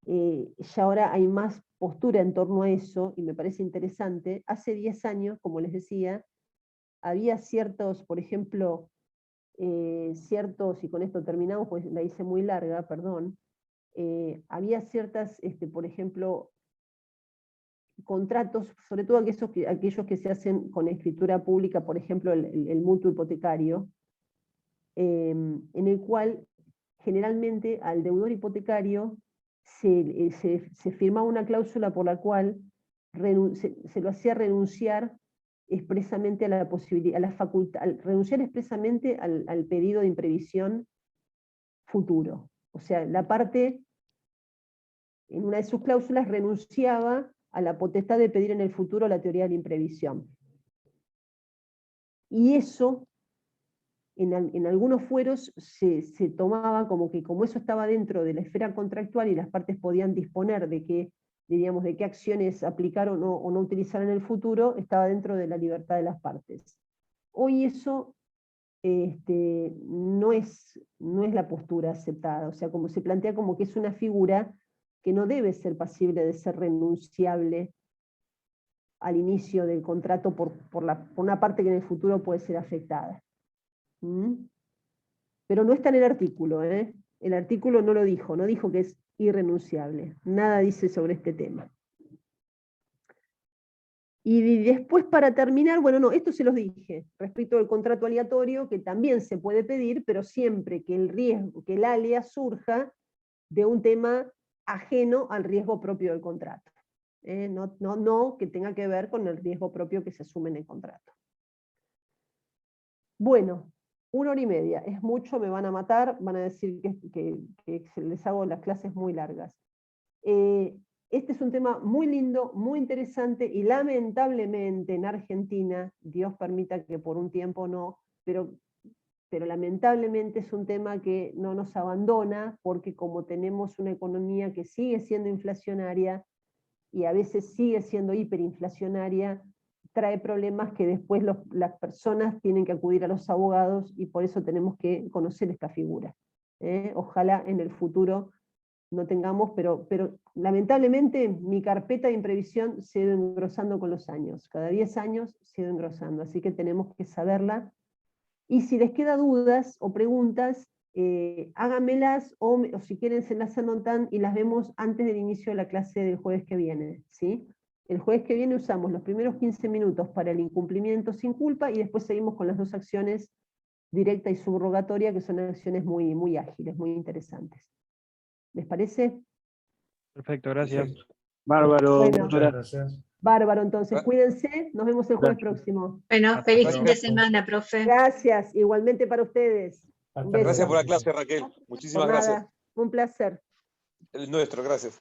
ya ahora hay más postura en torno a eso, y me parece interesante. Hace 10 años, como les decía, había ciertos, por ejemplo, y con esto terminamos, pues la hice muy larga, perdón, había ciertas, por ejemplo, contratos, sobre todo aquellos que se hacen con escritura pública, por ejemplo, el mutuo hipotecario, en el cual generalmente al deudor hipotecario se firmaba una cláusula por la cual se lo hacía renunciar expresamente a la posibilidad, a la facultad, renunciar expresamente al pedido de imprevisión futuro. O sea, la parte, en una de sus cláusulas, renunciaba a la potestad de pedir en el futuro la teoría de la imprevisión. Y eso, en algunos fueros, se tomaba como que, como eso estaba dentro de la esfera contractual y las partes podían disponer de qué, diríamos, de qué acciones aplicar o no utilizar en el futuro, estaba dentro de la libertad de las partes. Hoy eso no es la postura aceptada, o sea, como se plantea como que es una figura que no debe ser pasible de ser renunciable al inicio del contrato por una parte que en el futuro puede ser afectada. Pero no está en el artículo, ¿eh? El artículo no lo dijo, no dijo que es irrenunciable, nada dice sobre este tema. Y después, para terminar, bueno, no, esto se los dije, respecto al contrato aleatorio, que también se puede pedir, pero siempre que el riesgo, que el alea surja de un tema ajeno al riesgo propio del contrato. No que tenga que ver con el riesgo propio que se asume en el contrato. Bueno, 1 hora y media, es mucho, me van a matar, van a decir que les hago las clases muy largas. Este es un tema muy lindo, muy interesante, y lamentablemente en Argentina, Dios permita que por un tiempo no, pero lamentablemente es un tema que no nos abandona, porque como tenemos una economía que sigue siendo inflacionaria, y a veces sigue siendo hiperinflacionaria, trae problemas que después las personas tienen que acudir a los abogados, y por eso tenemos que conocer esta figura. Ojalá en el futuro no tengamos, pero lamentablemente mi carpeta de imprevisión se ha ido engrosando con los años. Cada 10 años se ha ido engrosando, así que tenemos que saberla. Y si les queda dudas o preguntas, háganmelas, o si quieren se las anotan y las vemos antes del inicio de la clase del jueves que viene, ¿sí? El jueves que viene usamos los primeros 15 minutos para el incumplimiento sin culpa, y después seguimos con las dos acciones, directa y subrogatoria, que son acciones muy, muy ágiles, muy interesantes. ¿Les parece? Perfecto, gracias. Perfecto. Bárbaro. Bueno. Muchas gracias. Bárbaro, entonces, cuídense, nos vemos el jueves próximo. Bueno, Hasta feliz luego. fin de semana, profe. Gracias, igualmente para ustedes. Hasta Un beso. Gracias por la luego. clase, Raquel. Por Muchísimas nada, gracias. un placer. El nuestro, gracias.